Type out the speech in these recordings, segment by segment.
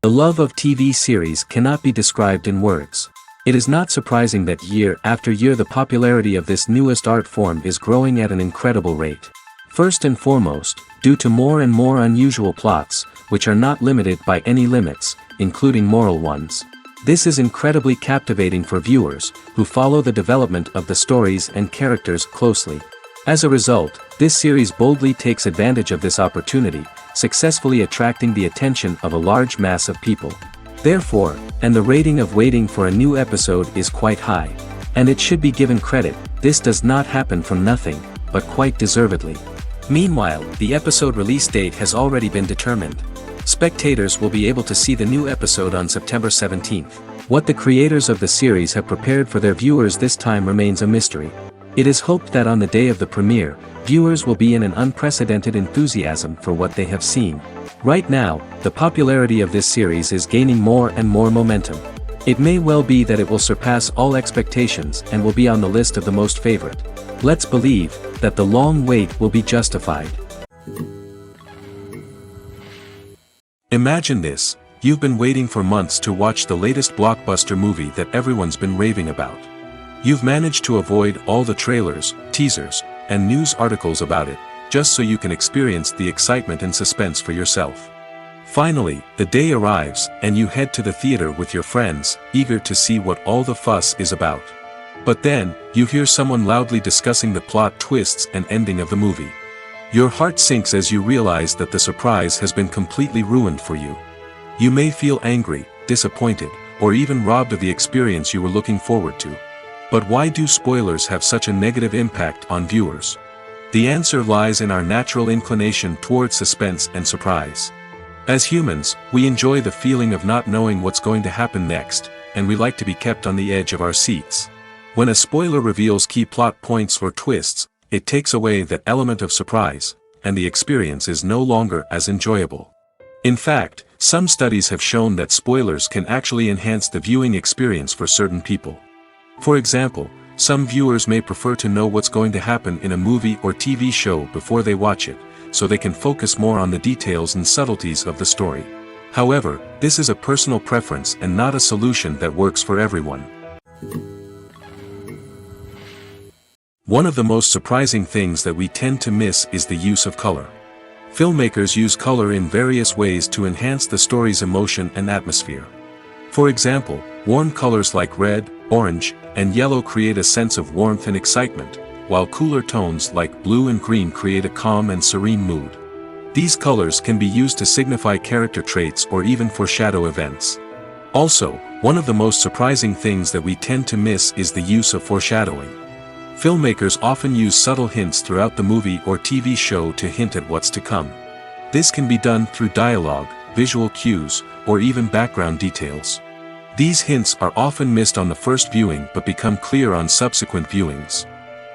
The love of TV series cannot be described in words. It is not surprising that year after year the popularity of this newest art form is growing at an incredible rate. First and foremost, due to more and more unusual plots, which are not limited by any limits, including moral ones. This is incredibly captivating for viewers, who follow the development of the stories and characters closely. As a result, this series boldly takes advantage of this opportunity, successfully attracting the attention of a large mass of people. Therefore, and the rating of waiting for a new episode is quite high. And it should be given credit, this does not happen from nothing, but quite deservedly. Meanwhile, the episode release date has already been determined. Spectators will be able to see the new episode on September 17th. What the creators of the series have prepared for their viewers this time remains a mystery. It is hoped that on the day of the premiere, viewers will be in an unprecedented enthusiasm for what they have seen. Right now, the popularity of this series is gaining more and more momentum. It may well be that it will surpass all expectations and will be on the list of the most favorite. Let's believe that the long wait will be justified. Imagine this, you've been waiting for months to watch the latest blockbuster movie that everyone's been raving about. You've managed to avoid all the trailers, teasers, and news articles about it, just so you can experience the excitement and suspense for yourself. Finally, the day arrives, and you head to the theater with your friends, eager to see what all the fuss is about. But then, you hear someone loudly discussing the plot twists and ending of the movie. Your heart sinks as you realize that the surprise has been completely ruined for you. You may feel angry, disappointed, or even robbed of the experience you were looking forward to. But why do spoilers have such a negative impact on viewers? The answer lies in our natural inclination toward suspense and surprise. As humans, we enjoy the feeling of not knowing what's going to happen next, and we like to be kept on the edge of our seats. When a spoiler reveals key plot points or twists, it takes away that element of surprise, and the experience is no longer as enjoyable. In fact, some studies have shown that spoilers can actually enhance the viewing experience for certain people. For example, some viewers may prefer to know what's going to happen in a movie or TV show before they watch it, so they can focus more on the details and subtleties of the story. However, this is a personal preference and not a solution that works for everyone. One of the most surprising things that we tend to miss is the use of color. Filmmakers use color in various ways to enhance the story's emotion and atmosphere. For example, warm colors like red, orange, and yellow create a sense of warmth and excitement, while cooler tones like blue and green create a calm and serene mood. These colors can be used to signify character traits or even foreshadow events. Also, one of the most surprising things that we tend to miss is the use of foreshadowing. Filmmakers often use subtle hints throughout the movie or TV show to hint at what's to come. This can be done through dialogue, visual cues, or even background details. These hints are often missed on the first viewing but become clear on subsequent viewings.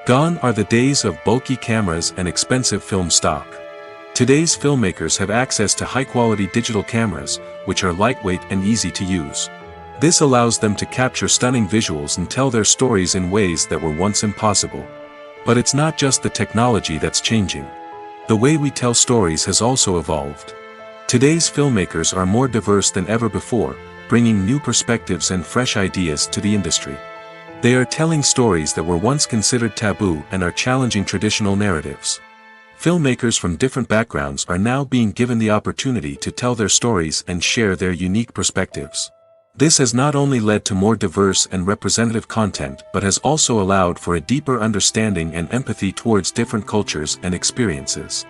Gone are the days of bulky cameras and expensive film stock. Today's filmmakers have access to high-quality digital cameras, which are lightweight and easy to use. This allows them to capture stunning visuals and tell their stories in ways that were once impossible. But it's not just the technology that's changing. The way we tell stories has also evolved. Today's filmmakers are more diverse than ever before, bringing new perspectives and fresh ideas to the industry. They are telling stories that were once considered taboo and are challenging traditional narratives. Filmmakers from different backgrounds are now being given the opportunity to tell their stories and share their unique perspectives. This has not only led to more diverse and representative content but has also allowed for a deeper understanding and empathy towards different cultures and experiences.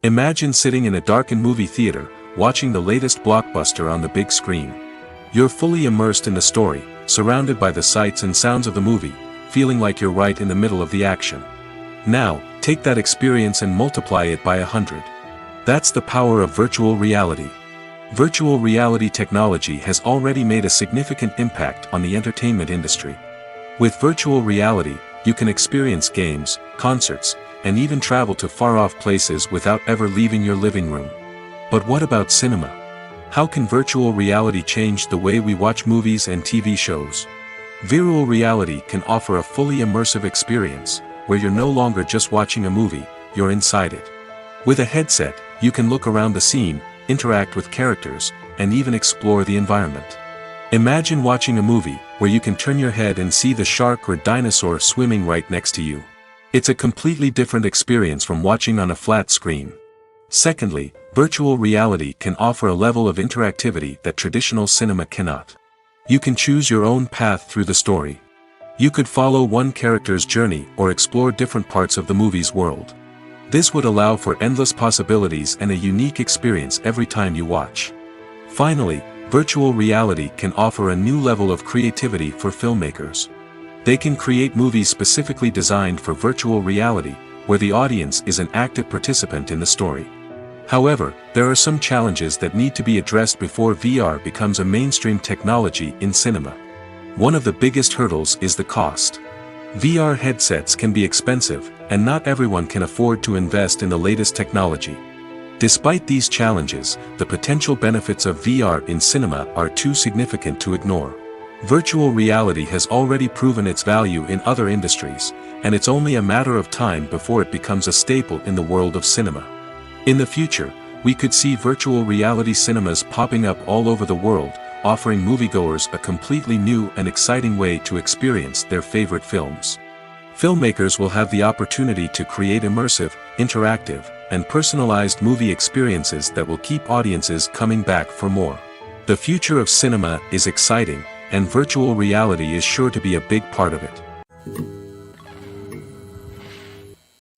Imagine sitting in a darkened movie theater, watching the latest blockbuster on the big screen. You're fully immersed in the story, surrounded by the sights and sounds of the movie, feeling like you're right in the middle of the action. Now, take that experience and multiply it by 100. That's the power of virtual reality. Virtual reality technology has already made a significant impact on the entertainment industry. With virtual reality, you can experience games, concerts, and even travel to far-off places without ever leaving your living room. But what about cinema? How can virtual reality change the way we watch movies and TV shows? Virtual reality can offer a fully immersive experience, where you're no longer just watching a movie, you're inside it. With a headset, you can look around the scene, interact with characters, and even explore the environment. Imagine watching a movie where you can turn your head and see the shark or dinosaur swimming right next to you. It's a completely different experience from watching on a flat screen. Secondly, virtual reality can offer a level of interactivity that traditional cinema cannot. You can choose your own path through the story. You could follow one character's journey or explore different parts of the movie's world. This would allow for endless possibilities and a unique experience every time you watch. Finally, virtual reality can offer a new level of creativity for filmmakers. They can create movies specifically designed for virtual reality, where the audience is an active participant in the story. However, there are some challenges that need to be addressed before VR becomes a mainstream technology in cinema. One of the biggest hurdles is the cost. VR headsets can be expensive, and not everyone can afford to invest in the latest technology. Despite these challenges, the potential benefits of VR in cinema are too significant to ignore. Virtual reality has already proven its value in other industries, and it's only a matter of time before it becomes a staple in the world of cinema. In the future, we could see virtual reality cinemas popping up all over the world, offering moviegoers a completely new and exciting way to experience their favorite films. Filmmakers will have the opportunity to create immersive, interactive, and personalized movie experiences that will keep audiences coming back for more. The future of cinema is exciting, and virtual reality is sure to be a big part of it.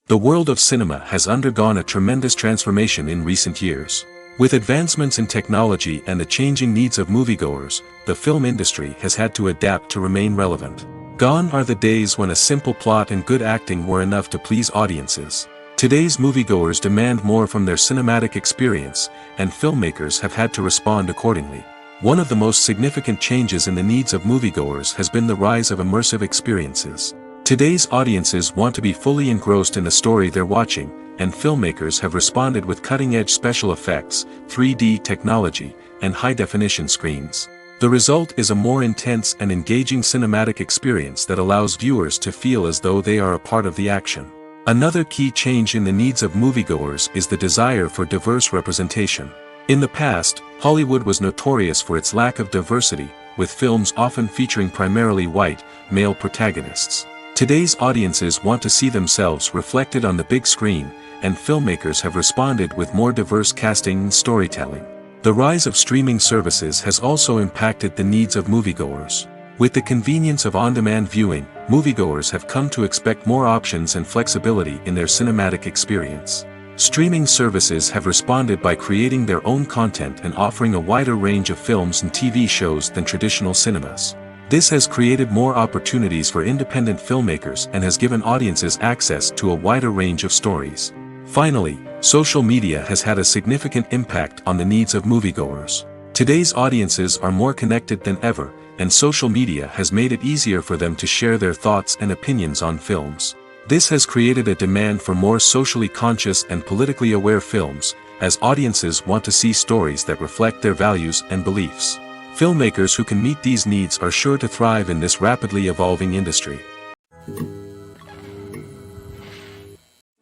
The world of cinema has undergone a tremendous transformation in recent years. With advancements in technology and the changing needs of moviegoers, the film industry has had to adapt to remain relevant. Gone are the days when a simple plot and good acting were enough to please audiences. Today's moviegoers demand more from their cinematic experience, and filmmakers have had to respond accordingly. One of the most significant changes in the needs of moviegoers has been the rise of immersive experiences. Today's audiences want to be fully engrossed in the story they're watching, and filmmakers have responded with cutting-edge special effects, 3D technology, and high-definition screens. The result is a more intense and engaging cinematic experience that allows viewers to feel as though they are a part of the action. Another key change in the needs of moviegoers is the desire for diverse representation. In the past, Hollywood was notorious for its lack of diversity, with films often featuring primarily white, male protagonists. Today's audiences want to see themselves reflected on the big screen, and filmmakers have responded with more diverse casting and storytelling. The rise of streaming services has also impacted the needs of moviegoers. With the convenience of on-demand viewing, moviegoers have come to expect more options and flexibility in their cinematic experience. Streaming services have responded by creating their own content and offering a wider range of films and TV shows than traditional cinemas. This has created more opportunities for independent filmmakers and has given audiences access to a wider range of stories. Finally, social media has had a significant impact on the needs of moviegoers. Today's audiences are more connected than ever, and social media has made it easier for them to share their thoughts and opinions on films. This has created a demand for more socially conscious and politically aware films, as audiences want to see stories that reflect their values and beliefs. Filmmakers who can meet these needs are sure to thrive in this rapidly evolving industry.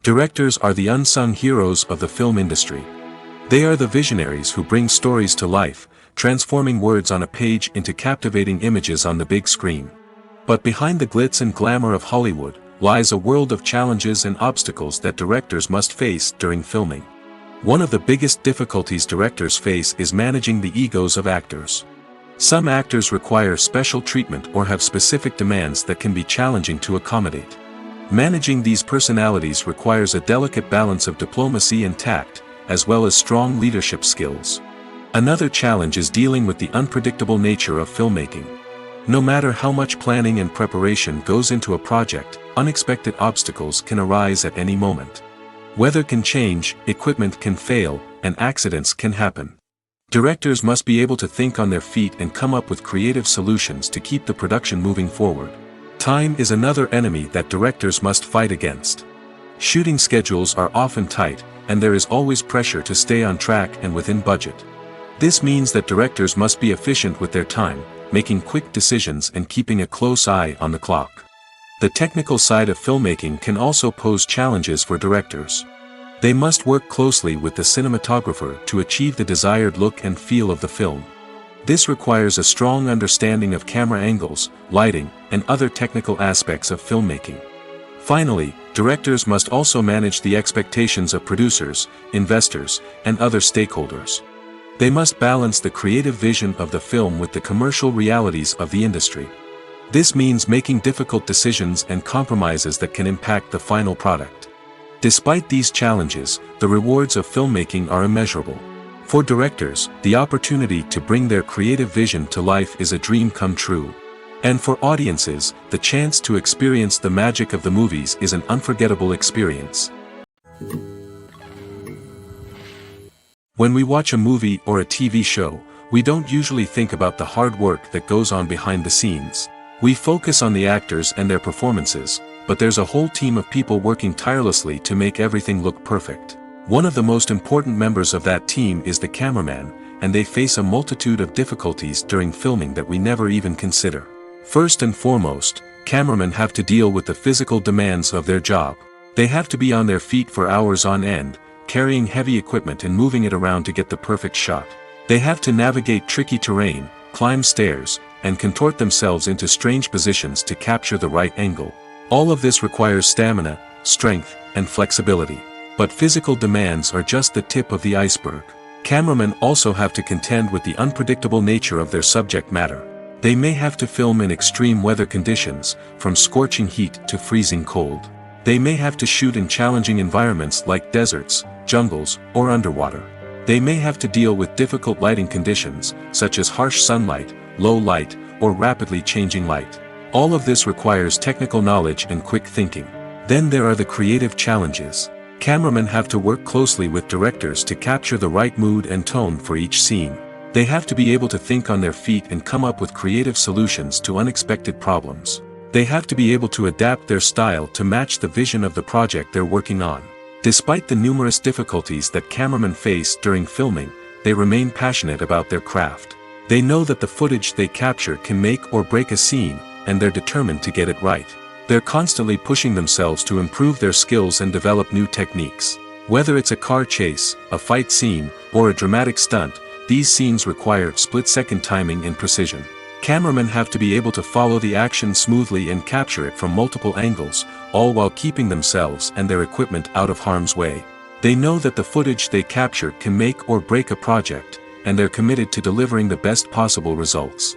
Directors are the unsung heroes of the film industry. They are the visionaries who bring stories to life, transforming words on a page into captivating images on the big screen. But behind the glitz and glamour of Hollywood lies a world of challenges and obstacles that directors must face during filming. One of the biggest difficulties directors face is managing the egos of actors. Some actors require special treatment or have specific demands that can be challenging to accommodate. Managing these personalities requires a delicate balance of diplomacy and tact, as well as strong leadership skills. Another challenge is dealing with the unpredictable nature of filmmaking. No matter how much planning and preparation goes into a project, unexpected obstacles can arise at any moment. Weather can change, equipment can fail, and accidents can happen. Directors must be able to think on their feet and come up with creative solutions to keep the production moving forward. Time is another enemy that directors must fight against. Shooting schedules are often tight, and there is always pressure to stay on track and within budget. This means that directors must be efficient with their time, making quick decisions and keeping a close eye on the clock. The technical side of filmmaking can also pose challenges for directors. They must work closely with the cinematographer to achieve the desired look and feel of the film. This requires a strong understanding of camera angles, lighting, and other technical aspects of filmmaking. Finally, directors must also manage the expectations of producers, investors, and other stakeholders. They must balance the creative vision of the film with the commercial realities of the industry. This means making difficult decisions and compromises that can impact the final product. Despite these challenges, the rewards of filmmaking are immeasurable. For directors, the opportunity to bring their creative vision to life is a dream come true. And for audiences, the chance to experience the magic of the movies is an unforgettable experience. When we watch a movie or a TV show, we don't usually think about the hard work that goes on behind the scenes. We focus on the actors and their performances, but there's a whole team of people working tirelessly to make everything look perfect. One of the most important members of that team is the cameraman, and they face a multitude of difficulties during filming that we never even consider. First and foremost, cameramen have to deal with the physical demands of their job. They have to be on their feet for hours on end, carrying heavy equipment and moving it around to get the perfect shot. They have to navigate tricky terrain, climb stairs, and contort themselves into strange positions to capture the right angle. All of this requires stamina, strength, and flexibility. But physical demands are just the tip of the iceberg. Cameramen also have to contend with the unpredictable nature of their subject matter. They may have to film in extreme weather conditions, from scorching heat to freezing cold. They may have to shoot in challenging environments like deserts, jungles, or underwater. They may have to deal with difficult lighting conditions, such as harsh sunlight, low light, or rapidly changing light. All of this requires technical knowledge and quick thinking. Then there are the creative challenges. Cameramen have to work closely with directors to capture the right mood and tone for each scene. They have to be able to think on their feet and come up with creative solutions to unexpected problems. They have to be able to adapt their style to match the vision of the project they're working on. Despite the numerous difficulties that cameramen face during filming, they remain passionate about their craft. They know that the footage they capture can make or break a scene, and they're determined to get it right. They're constantly pushing themselves to improve their skills and develop new techniques. Whether it's a car chase, a fight scene, or a dramatic stunt, these scenes require split-second timing and precision. Cameramen have to be able to follow the action smoothly and capture it from multiple angles, all while keeping themselves and their equipment out of harm's way. They know that the footage they capture can make or break a project, and they're committed to delivering the best possible results.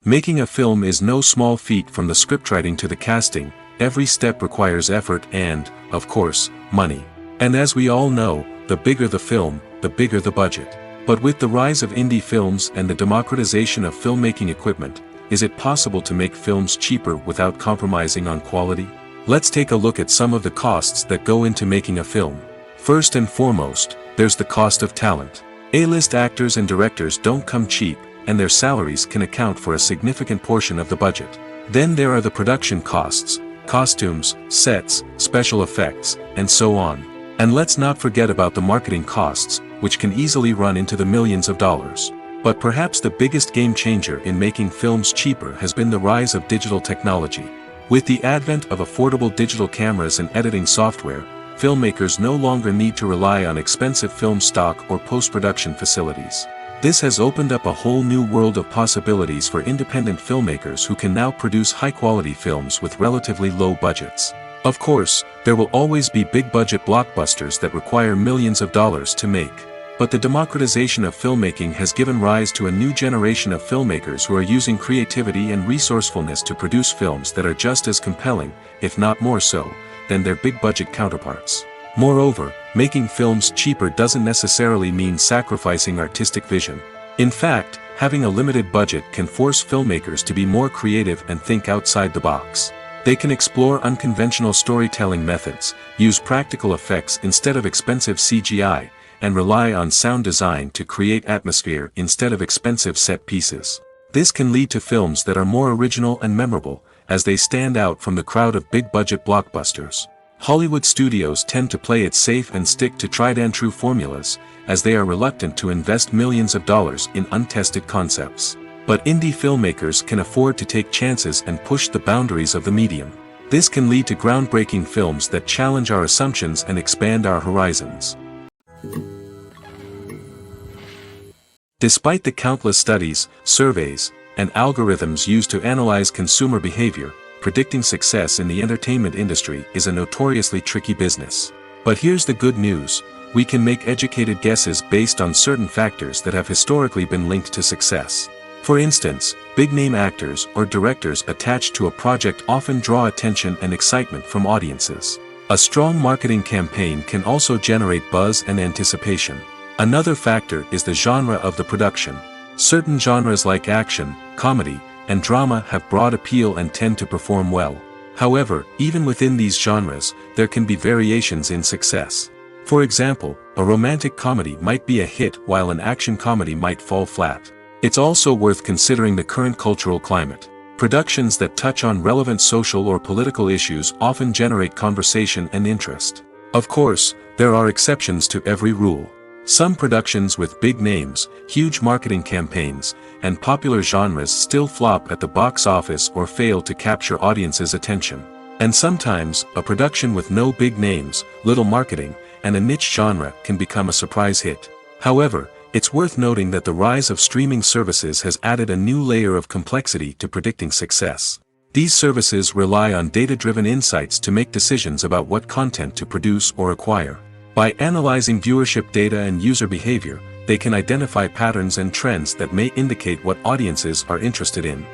Making a film is no small feat. From the scriptwriting to the casting, every step requires effort and, of course, money. And as we all know, the bigger the film, the bigger the budget. But with the rise of indie films and the democratization of filmmaking equipment, is it possible to make films cheaper without compromising on quality? Let's take a look at some of the costs that go into making a film. First and foremost, there's the cost of talent. A-list actors and directors don't come cheap, and their salaries can account for a significant portion of the budget. Then there are the production costs, costumes, sets, special effects, and so on. And let's not forget about the marketing costs, which can easily run into the millions of dollars. But perhaps the biggest game changer in making films cheaper has been the rise of digital technology. With the advent of affordable digital cameras and editing software, filmmakers no longer need to rely on expensive film stock or post-production facilities. This has opened up a whole new world of possibilities for independent filmmakers who can now produce high-quality films with relatively low budgets. Of course, there will always be big-budget blockbusters that require millions of dollars to make. But the democratization of filmmaking has given rise to a new generation of filmmakers who are using creativity and resourcefulness to produce films that are just as compelling, if not more so, than their big-budget counterparts. Moreover, making films cheaper doesn't necessarily mean sacrificing artistic vision. In fact, having a limited budget can force filmmakers to be more creative and think outside the box. They can explore unconventional storytelling methods, use practical effects instead of expensive CGI, and rely on sound design to create atmosphere instead of expensive set pieces. This can lead to films that are more original and memorable, as they stand out from the crowd of big-budget blockbusters. Hollywood studios tend to play it safe and stick to tried-and-true formulas, as they are reluctant to invest millions of dollars in untested concepts. But indie filmmakers can afford to take chances and push the boundaries of the medium. This can lead to groundbreaking films that challenge our assumptions and expand our horizons. Despite the countless studies, surveys, and algorithms used to analyze consumer behavior, predicting success in the entertainment industry is a notoriously tricky business. But here's the good news: we can make educated guesses based on certain factors that have historically been linked to success. For instance, big-name actors or directors attached to a project often draw attention and excitement from audiences. A strong marketing campaign can also generate buzz and anticipation. Another factor is the genre of the production. Certain genres like action, comedy, and drama have broad appeal and tend to perform well. However, even within these genres, there can be variations in success. For example, a romantic comedy might be a hit while an action comedy might fall flat. It's also worth considering the current cultural climate. Productions that touch on relevant social or political issues often generate conversation and interest. Of course, there are exceptions to every rule. Some productions with big names, huge marketing campaigns, and popular genres still flop at the box office or fail to capture audiences' attention. And sometimes, a production with no big names, little marketing, and a niche genre can become a surprise hit. However, it's worth noting that the rise of streaming services has added a new layer of complexity to predicting success. These services rely on data-driven insights to make decisions about what content to produce or acquire. By analyzing viewership data and user behavior, they can identify patterns and trends that may indicate what audiences are interested in.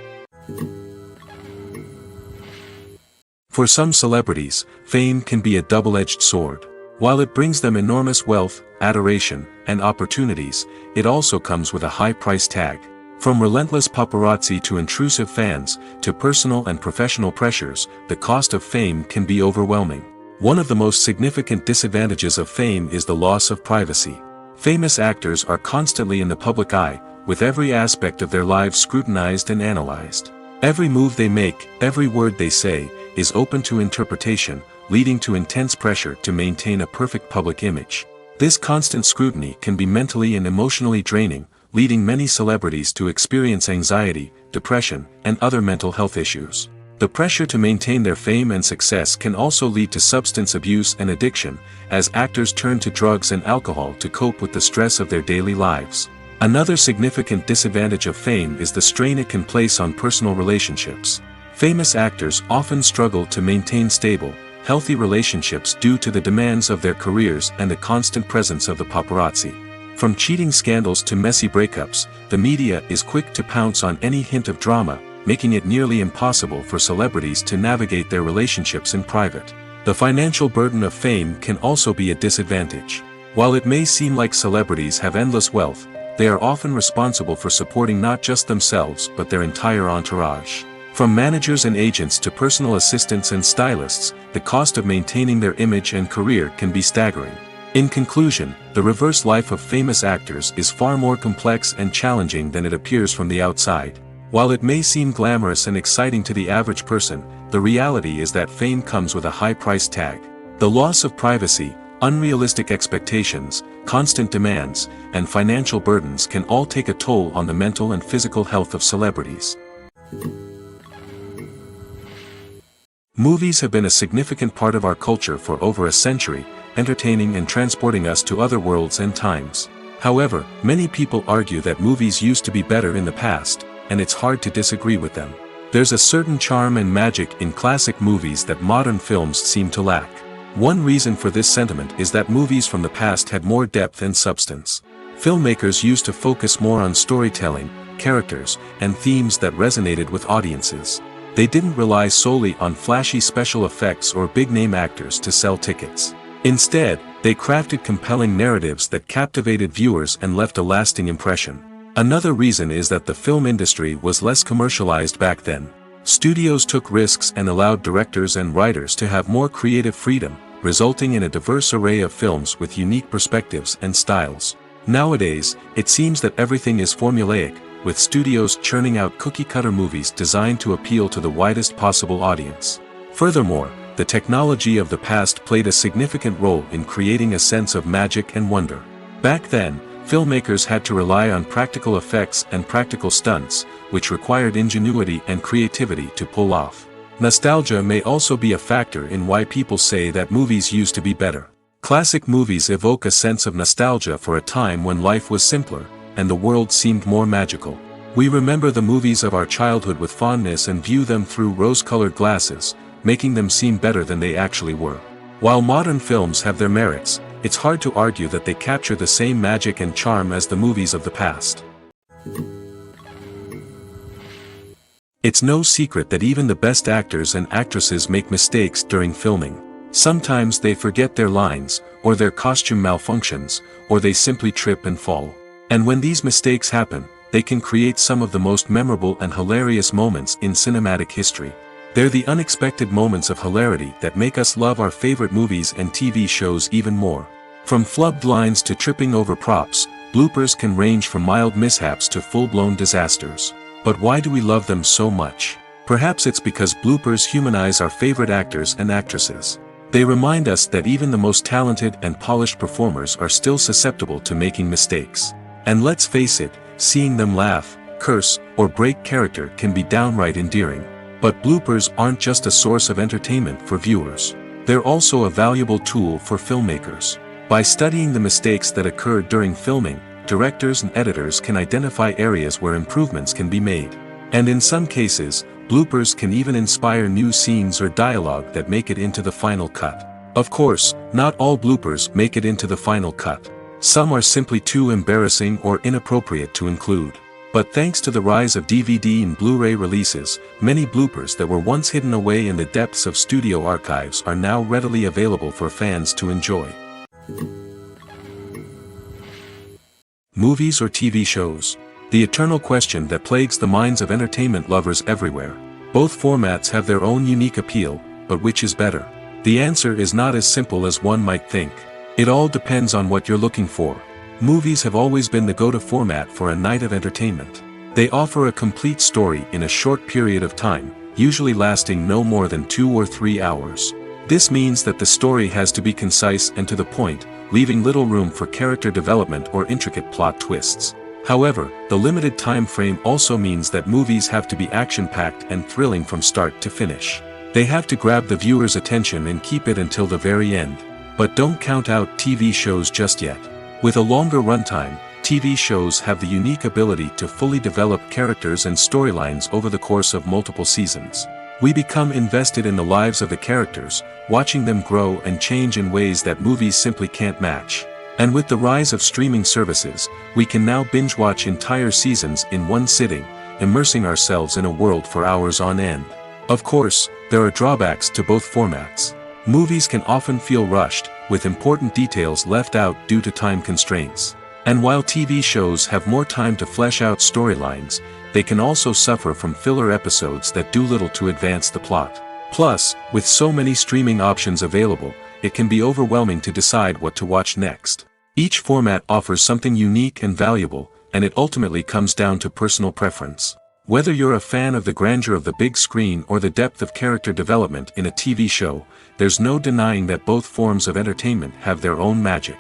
For some celebrities, fame can be a double-edged sword. While it brings them enormous wealth, adoration, and opportunities, it also comes with a high price tag. From relentless paparazzi to intrusive fans, to personal and professional pressures, the cost of fame can be overwhelming. One of the most significant disadvantages of fame is the loss of privacy. Famous actors are constantly in the public eye, with every aspect of their lives scrutinized and analyzed. Every move they make, every word they say, is open to interpretation, leading to intense pressure to maintain a perfect public image. This constant scrutiny can be mentally and emotionally draining, leading many celebrities to experience anxiety, depression, and other mental health issues. The pressure to maintain their fame and success can also lead to substance abuse and addiction, as actors turn to drugs and alcohol to cope with the stress of their daily lives. Another significant disadvantage of fame is the strain it can place on personal relationships. Famous actors often struggle to maintain stable, healthy relationships due to the demands of their careers and the constant presence of the paparazzi. From cheating scandals to messy breakups, the media is quick to pounce on any hint of drama, making it nearly impossible for celebrities to navigate their relationships in private. The financial burden of fame can also be a disadvantage. While it may seem like celebrities have endless wealth, they are often responsible for supporting not just themselves but their entire entourage. From managers and agents to personal assistants and stylists, the cost of maintaining their image and career can be staggering. In conclusion, the reverse life of famous actors is far more complex and challenging than it appears from the outside. While it may seem glamorous and exciting to the average person, the reality is that fame comes with a high price tag. The loss of privacy, unrealistic expectations, constant demands, and financial burdens can all take a toll on the mental and physical health of celebrities. Movies have been a significant part of our culture for over a century, entertaining and transporting us to other worlds and times. However, many people argue that movies used to be better in the past, and it's hard to disagree with them. There's a certain charm and magic in classic movies that modern films seem to lack. One reason for this sentiment is that movies from the past had more depth and substance. Filmmakers used to focus more on storytelling, characters, and themes that resonated with audiences. They didn't rely solely on flashy special effects or big-name actors to sell tickets. Instead, they crafted compelling narratives that captivated viewers and left a lasting impression. Another reason is that the film industry was less commercialized back then. Studios took risks and allowed directors and writers to have more creative freedom, resulting in a diverse array of films with unique perspectives and styles. Nowadays, it seems that everything is formulaic, with studios churning out cookie-cutter movies designed to appeal to the widest possible audience. Furthermore, the technology of the past played a significant role in creating a sense of magic and wonder. Back then, filmmakers had to rely on practical effects and practical stunts, which required ingenuity and creativity to pull off. Nostalgia may also be a factor in why people say that movies used to be better. Classic movies evoke a sense of nostalgia for a time when life was simpler, and the world seemed more magical. We remember the movies of our childhood with fondness and view them through rose-colored glasses, making them seem better than they actually were. While modern films have their merits, it's hard to argue that they capture the same magic and charm as the movies of the past. It's no secret that even the best actors and actresses make mistakes during filming. Sometimes they forget their lines, or their costume malfunctions, or they simply trip and fall. And when these mistakes happen, they can create some of the most memorable and hilarious moments in cinematic history. They're the unexpected moments of hilarity that make us love our favorite movies and TV shows even more. From flubbed lines to tripping over props, bloopers can range from mild mishaps to full-blown disasters. But why do we love them so much? Perhaps it's because bloopers humanize our favorite actors and actresses. They remind us that even the most talented and polished performers are still susceptible to making mistakes. And let's face it, seeing them laugh, curse, or break character can be downright endearing. But bloopers aren't just a source of entertainment for viewers. They're also a valuable tool for filmmakers. By studying the mistakes that occurred during filming, directors and editors can identify areas where improvements can be made. And in some cases, bloopers can even inspire new scenes or dialogue that make it into the final cut. Of course, not all bloopers make it into the final cut. Some are simply too embarrassing or inappropriate to include. But thanks to the rise of DVD and Blu-ray releases, many bloopers that were once hidden away in the depths of studio archives are now readily available for fans to enjoy. Movies or TV shows? The eternal question that plagues the minds of entertainment lovers everywhere. Both formats have their own unique appeal, but which is better? The answer is not as simple as one might think. It all depends on what you're looking for. Movies have always been the go-to format for a night of entertainment. They offer a complete story in a short period of time, usually lasting no more than 2 or 3 hours. This means that the story has to be concise and to the point, leaving little room for character development or intricate plot twists. However, the limited time frame also means that movies have to be action-packed and thrilling from start to finish. They have to grab the viewer's attention and keep it until the very end. But don't count out TV shows just yet. With a longer runtime, TV shows have the unique ability to fully develop characters and storylines over the course of multiple seasons. We become invested in the lives of the characters, watching them grow and change in ways that movies simply can't match. And with the rise of streaming services, we can now binge-watch entire seasons in one sitting, immersing ourselves in a world for hours on end. Of course, there are drawbacks to both formats. Movies can often feel rushed, with important details left out due to time constraints. And while TV shows have more time to flesh out storylines, they can also suffer from filler episodes that do little to advance the plot. Plus, with so many streaming options available, it can be overwhelming to decide what to watch next. Each format offers something unique and valuable, and it ultimately comes down to personal preference. Whether you're a fan of the grandeur of the big screen or the depth of character development in a TV show, there's no denying that both forms of entertainment have their own magic.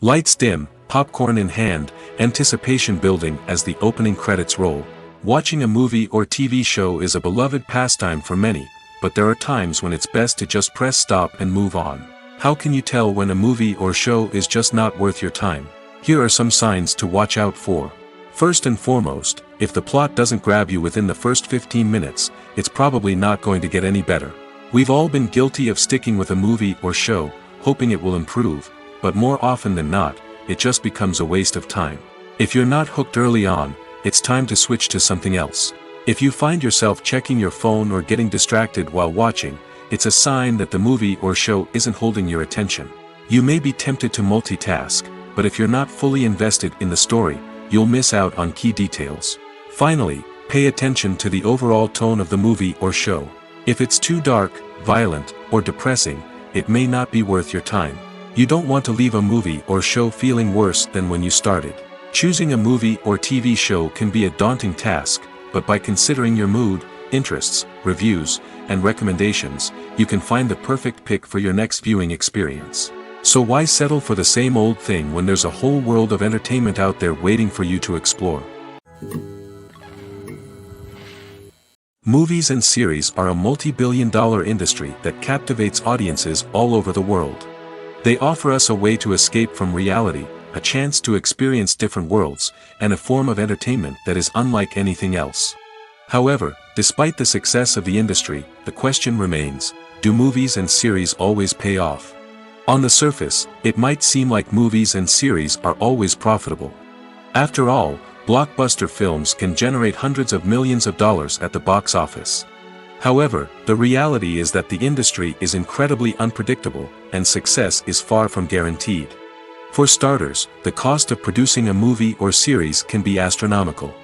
Lights dim, popcorn in hand, anticipation building as the opening credits roll. Watching a movie or TV show is a beloved pastime for many, but there are times when it's best to just press stop and move on. How can you tell when a movie or show is just not worth your time? Here are some signs to watch out for. First and foremost, if the plot doesn't grab you within the first 15 minutes, it's probably not going to get any better. We've all been guilty of sticking with a movie or show, hoping it will improve, but more often than not, it just becomes a waste of time. If you're not hooked early on, it's time to switch to something else. If you find yourself checking your phone or getting distracted while watching, it's a sign that the movie or show isn't holding your attention. You may be tempted to multitask, but if you're not fully invested in the story, you'll miss out on key details. Finally, pay attention to the overall tone of the movie or show. If it's too dark, violent, or depressing, it may not be worth your time. You don't want to leave a movie or show feeling worse than when you started. Choosing a movie or TV show can be a daunting task, but by considering your mood, interests, reviews, and recommendations, you can find the perfect pick for your next viewing experience. So why settle for the same old thing when there's a whole world of entertainment out there waiting for you to explore? Movies and series are a multi-billion-dollar industry that captivates audiences all over the world. They offer us a way to escape from reality, a chance to experience different worlds, and a form of entertainment that is unlike anything else. However, despite the success of the industry, the question remains, do movies and series always pay off? On the surface, it might seem like movies and series are always profitable. After all, blockbuster films can generate hundreds of millions of dollars at the box office. However, the reality is that the industry is incredibly unpredictable, and success is far from guaranteed. For starters, the cost of producing a movie or series can be astronomical.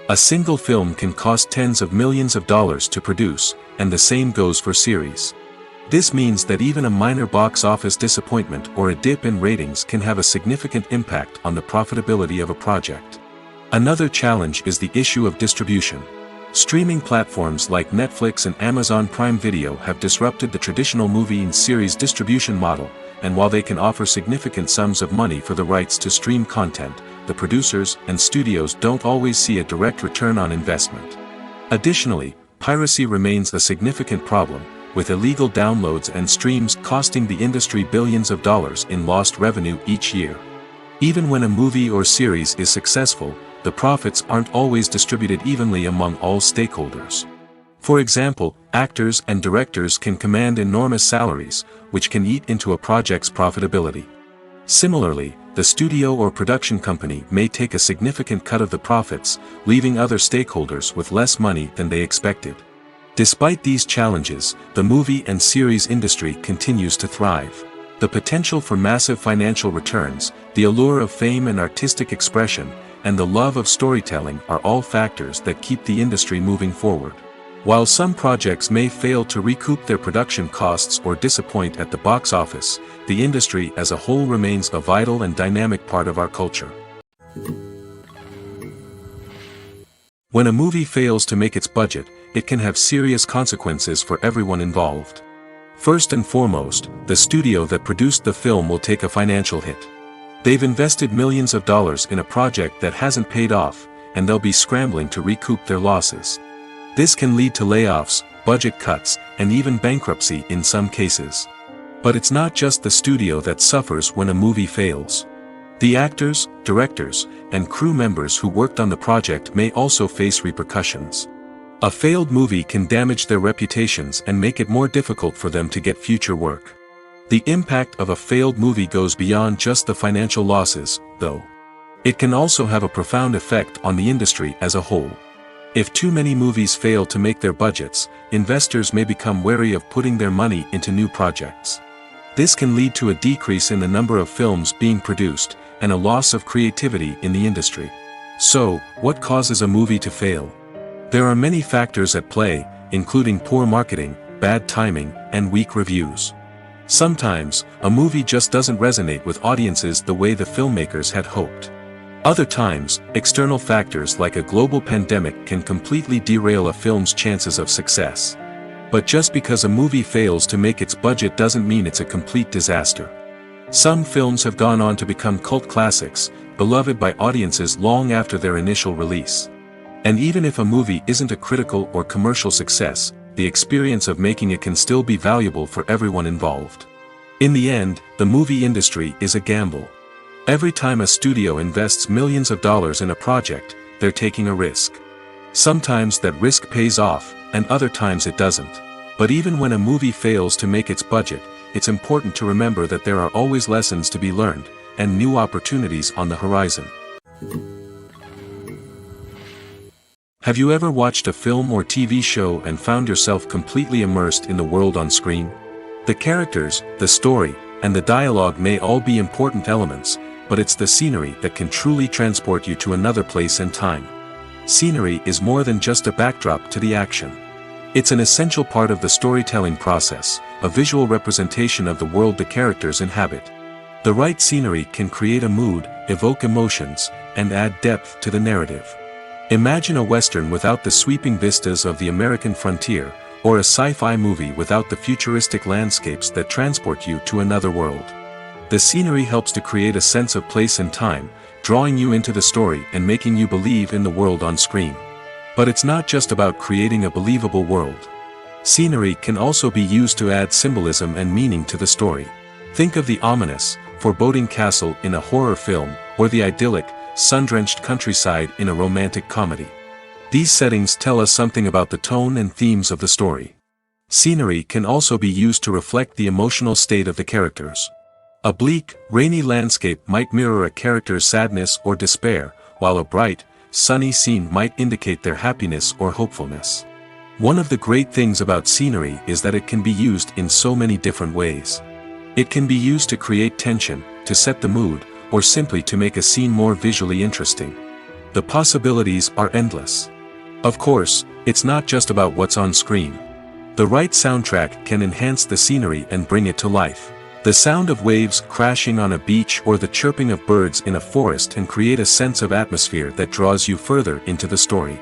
A single film can cost tens of millions of dollars to produce, and the same goes for series. This means that even a minor box office disappointment or a dip in ratings can have a significant impact on the profitability of a project. Another challenge is the issue of distribution. Streaming platforms like Netflix and Amazon Prime Video have disrupted the traditional movie and series distribution model, and while they can offer significant sums of money for the rights to stream content, the producers and studios don't always see a direct return on investment. Additionally, piracy remains a significant problem, with illegal downloads and streams costing the industry billions of dollars in lost revenue each year. Even when a movie or series is successful, the profits aren't always distributed evenly among all stakeholders. For example, actors and directors can command enormous salaries, which can eat into a project's profitability. Similarly, the studio or production company may take a significant cut of the profits, leaving other stakeholders with less money than they expected. Despite these challenges, the movie and series industry continues to thrive. The potential for massive financial returns, the allure of fame and artistic expression, and the love of storytelling are all factors that keep the industry moving forward. While some projects may fail to recoup their production costs or disappoint at the box office, the industry as a whole remains a vital and dynamic part of our culture. When a movie fails to make its budget, it can have serious consequences for everyone involved. First and foremost, the studio that produced the film will take a financial hit. They've invested millions of dollars in a project that hasn't paid off, and they'll be scrambling to recoup their losses. This can lead to layoffs, budget cuts, and even bankruptcy in some cases. But it's not just the studio that suffers when a movie fails. The actors, directors, and crew members who worked on the project may also face repercussions. A failed movie can damage their reputations and make it more difficult for them to get future work. The impact of a failed movie goes beyond just the financial losses, though. It can also have a profound effect on the industry as a whole. If too many movies fail to make their budgets, investors may become wary of putting their money into new projects. This can lead to a decrease in the number of films being produced, and a loss of creativity in the industry. So, what causes a movie to fail? There are many factors at play, including poor marketing, bad timing, and weak reviews. Sometimes, a movie just doesn't resonate with audiences the way the filmmakers had hoped. Other times, external factors like a global pandemic can completely derail a film's chances of success. But just because a movie fails to make its budget doesn't mean it's a complete disaster. Some films have gone on to become cult classics, beloved by audiences long after their initial release. And even if a movie isn't a critical or commercial success, the experience of making it can still be valuable for everyone involved. In the end, the movie industry is a gamble. Every time a studio invests millions of dollars in a project, they're taking a risk. Sometimes that risk pays off, and other times it doesn't. But even when a movie fails to make its budget, it's important to remember that there are always lessons to be learned, and new opportunities on the horizon. Have you ever watched a film or TV show and found yourself completely immersed in the world on screen? The characters, the story, and the dialogue may all be important elements, but it's the scenery that can truly transport you to another place and time. Scenery is more than just a backdrop to the action. It's an essential part of the storytelling process, a visual representation of the world the characters inhabit. The right scenery can create a mood, evoke emotions, and add depth to the narrative. Imagine a Western without the sweeping vistas of the American frontier, or a sci-fi movie without the futuristic landscapes that transport you to another world. The scenery helps to create a sense of place and time, drawing you into the story and making you believe in the world on screen. But it's not just about creating a believable world. Scenery can also be used to add symbolism and meaning to the story. Think of the ominous, foreboding castle in a horror film, or the idyllic, sun-drenched countryside in a romantic comedy. These settings tell us something about the tone and themes of the story. Scenery can also be used to reflect the emotional state of the characters. A bleak, rainy landscape might mirror a character's sadness or despair, while a bright, sunny scene might indicate their happiness or hopefulness. One of the great things about scenery is that it can be used in so many different ways. It can be used to create tension, to set the mood, or simply to make a scene more visually interesting. The possibilities are endless. Of course, it's not just about what's on screen. The right soundtrack can enhance the scenery and bring it to life. The sound of waves crashing on a beach or the chirping of birds in a forest can create a sense of atmosphere that draws you further into the story.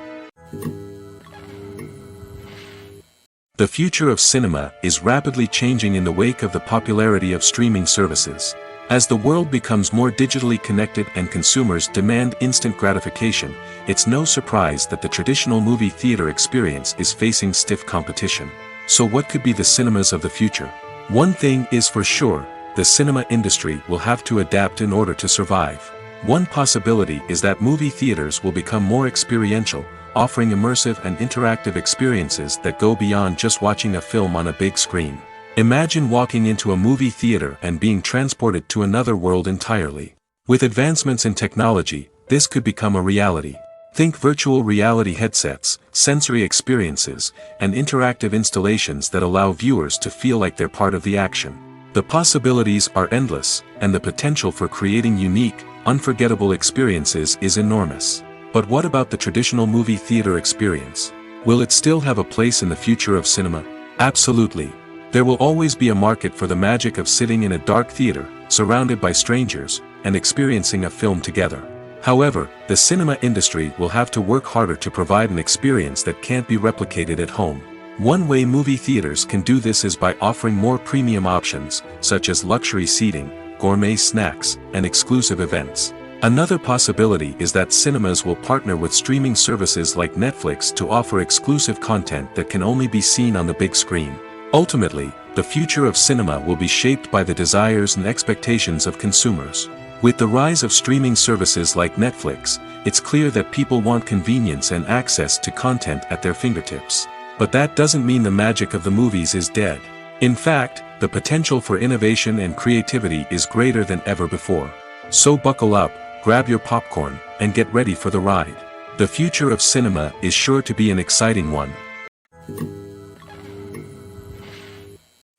The future of cinema is rapidly changing in the wake of the popularity of streaming services. As the world becomes more digitally connected and consumers demand instant gratification, it's no surprise that the traditional movie theater experience is facing stiff competition. So what could be the cinemas of the future? One thing is for sure, the cinema industry will have to adapt in order to survive. One possibility is that movie theaters will become more experiential, offering immersive and interactive experiences that go beyond just watching a film on a big screen. Imagine walking into a movie theater and being transported to another world entirely. With advancements in technology, this could become a reality. Think virtual reality headsets, sensory experiences, and interactive installations that allow viewers to feel like they're part of the action. The possibilities are endless, and the potential for creating unique, unforgettable experiences is enormous. But what about the traditional movie theater experience? Will it still have a place in the future of cinema? Absolutely. There will always be a market for the magic of sitting in a dark theater, surrounded by strangers, and experiencing a film together. However, the cinema industry will have to work harder to provide an experience that can't be replicated at home. One way movie theaters can do this is by offering more premium options, such as luxury seating, gourmet snacks, and exclusive events. Another possibility is that cinemas will partner with streaming services like Netflix to offer exclusive content that can only be seen on the big screen. Ultimately, the future of cinema will be shaped by the desires and expectations of consumers. With the rise of streaming services like Netflix, it's clear that people want convenience and access to content at their fingertips. But that doesn't mean the magic of the movies is dead. In fact, the potential for innovation and creativity is greater than ever before. So buckle up, grab your popcorn, and get ready for the ride. The future of cinema is sure to be an exciting one.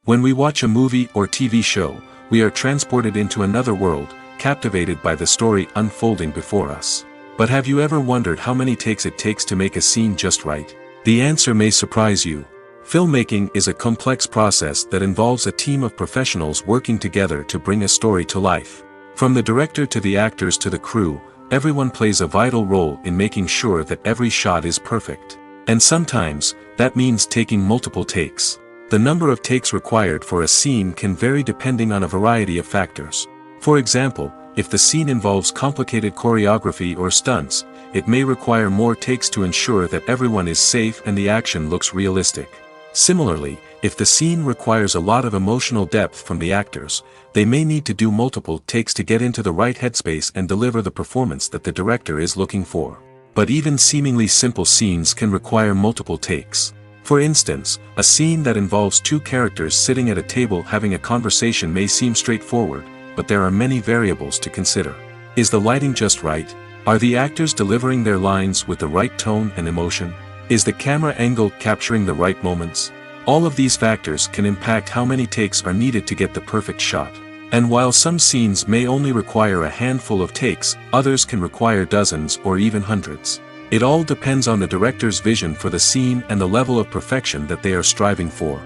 When we watch a movie or TV show, we are transported into another world, captivated by the story unfolding before us. But have you ever wondered how many takes it takes to make a scene just right? The answer may surprise you. Filmmaking is a complex process that involves a team of professionals working together to bring a story to life. From the director to the actors to the crew, everyone plays a vital role in making sure that every shot is perfect. And sometimes, that means taking multiple takes. The number of takes required for a scene can vary depending on a variety of factors. For example, if the scene involves complicated choreography or stunts, it may require more takes to ensure that everyone is safe and the action looks realistic. Similarly, if the scene requires a lot of emotional depth from the actors, they may need to do multiple takes to get into the right headspace and deliver the performance that the director is looking for. But even seemingly simple scenes can require multiple takes. For instance, a scene that involves two characters sitting at a table having a conversation may seem straightforward, but there are many variables to consider. Is the lighting just right? Are the actors delivering their lines with the right tone and emotion? Is the camera angle capturing the right moments? All of these factors can impact how many takes are needed to get the perfect shot. And while some scenes may only require a handful of takes, others can require dozens or even hundreds. It all depends on the director's vision for the scene and the level of perfection that they are striving for.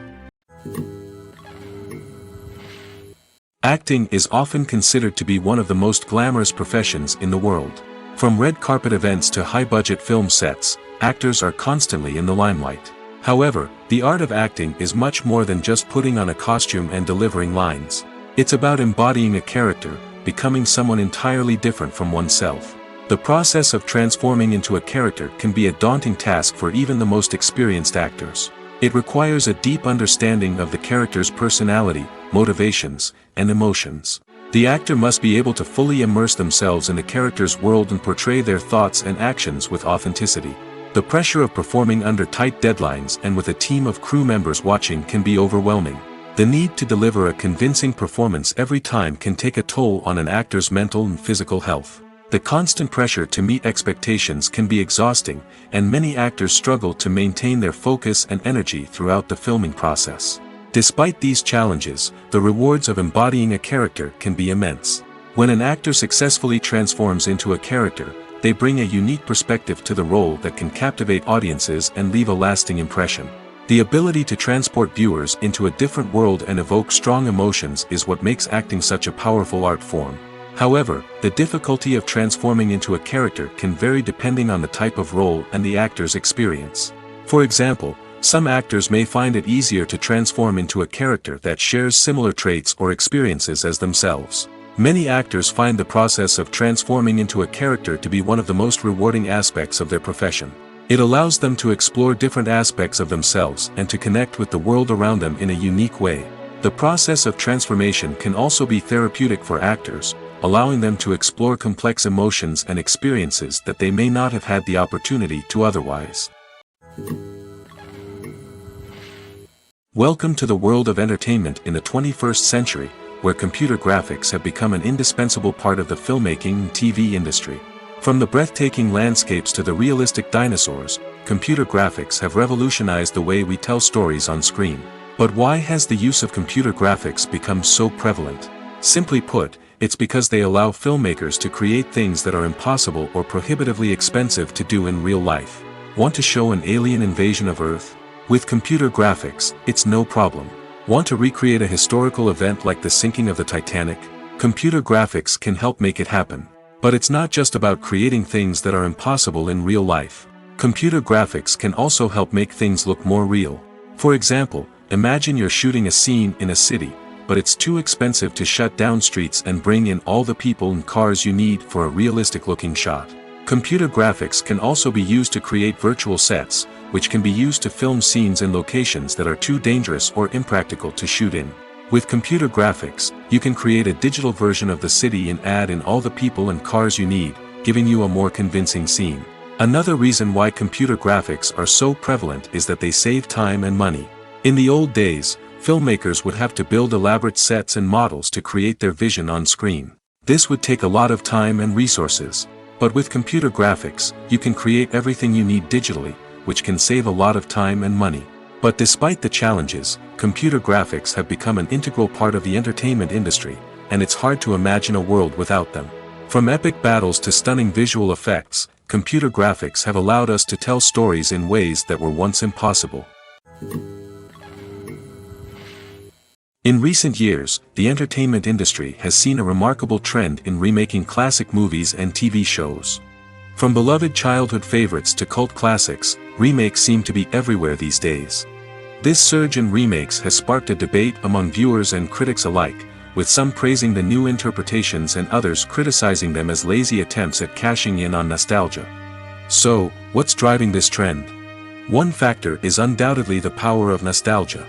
Acting is often considered to be one of the most glamorous professions in the world. From red carpet events to high-budget film sets, actors are constantly in the limelight. However, the art of acting is much more than just putting on a costume and delivering lines. It's about embodying a character, becoming someone entirely different from oneself. The process of transforming into a character can be a daunting task for even the most experienced actors. It requires a deep understanding of the character's personality, motivations, and emotions. The actor must be able to fully immerse themselves in the character's world and portray their thoughts and actions with authenticity. The pressure of performing under tight deadlines and with a team of crew members watching can be overwhelming. The need to deliver a convincing performance every time can take a toll on an actor's mental and physical health. The constant pressure to meet expectations can be exhausting, and many actors struggle to maintain their focus and energy throughout the filming process. Despite these challenges, the rewards of embodying a character can be immense. When an actor successfully transforms into a character, they bring a unique perspective to the role that can captivate audiences and leave a lasting impression. The ability to transport viewers into a different world and evoke strong emotions is what makes acting such a powerful art form. However, the difficulty of transforming into a character can vary depending on the type of role and the actor's experience. For example, some actors may find it easier to transform into a character that shares similar traits or experiences as themselves. Many actors find the process of transforming into a character to be one of the most rewarding aspects of their profession. It allows them to explore different aspects of themselves and to connect with the world around them in a unique way. The process of transformation can also be therapeutic for actors, allowing them to explore complex emotions and experiences that they may not have had the opportunity to otherwise. Welcome to the world of entertainment in the 21st century, where computer graphics have become an indispensable part of the filmmaking and TV industry. From the breathtaking landscapes to the realistic dinosaurs, computer graphics have revolutionized the way we tell stories on screen. But why has the use of computer graphics become so prevalent? Simply put, it's because they allow filmmakers to create things that are impossible or prohibitively expensive to do in real life. Want to show an alien invasion of Earth? With computer graphics, it's no problem. Want to recreate a historical event like the sinking of the Titanic? Computer graphics can help make it happen. But it's not just about creating things that are impossible in real life. Computer graphics can also help make things look more real. For example, imagine you're shooting a scene in a city, but it's too expensive to shut down streets and bring in all the people and cars you need for a realistic-looking shot. Computer graphics can also be used to create virtual sets, which can be used to film scenes in locations that are too dangerous or impractical to shoot in. With computer graphics, you can create a digital version of the city and add in all the people and cars you need, giving you a more convincing scene. Another reason why computer graphics are so prevalent is that they save time and money. In the old days, filmmakers would have to build elaborate sets and models to create their vision on screen. This would take a lot of time and resources. But with computer graphics, you can create everything you need digitally, which can save a lot of time and money. But despite the challenges, computer graphics have become an integral part of the entertainment industry, and it's hard to imagine a world without them. From epic battles to stunning visual effects, computer graphics have allowed us to tell stories in ways that were once impossible. In recent years, the entertainment industry has seen a remarkable trend in remaking classic movies and TV shows. From beloved childhood favorites to cult classics, remakes seem to be everywhere these days. This surge in remakes has sparked a debate among viewers and critics alike, with some praising the new interpretations and others criticizing them as lazy attempts at cashing in on nostalgia. So, what's driving this trend? One factor is undoubtedly the power of nostalgia.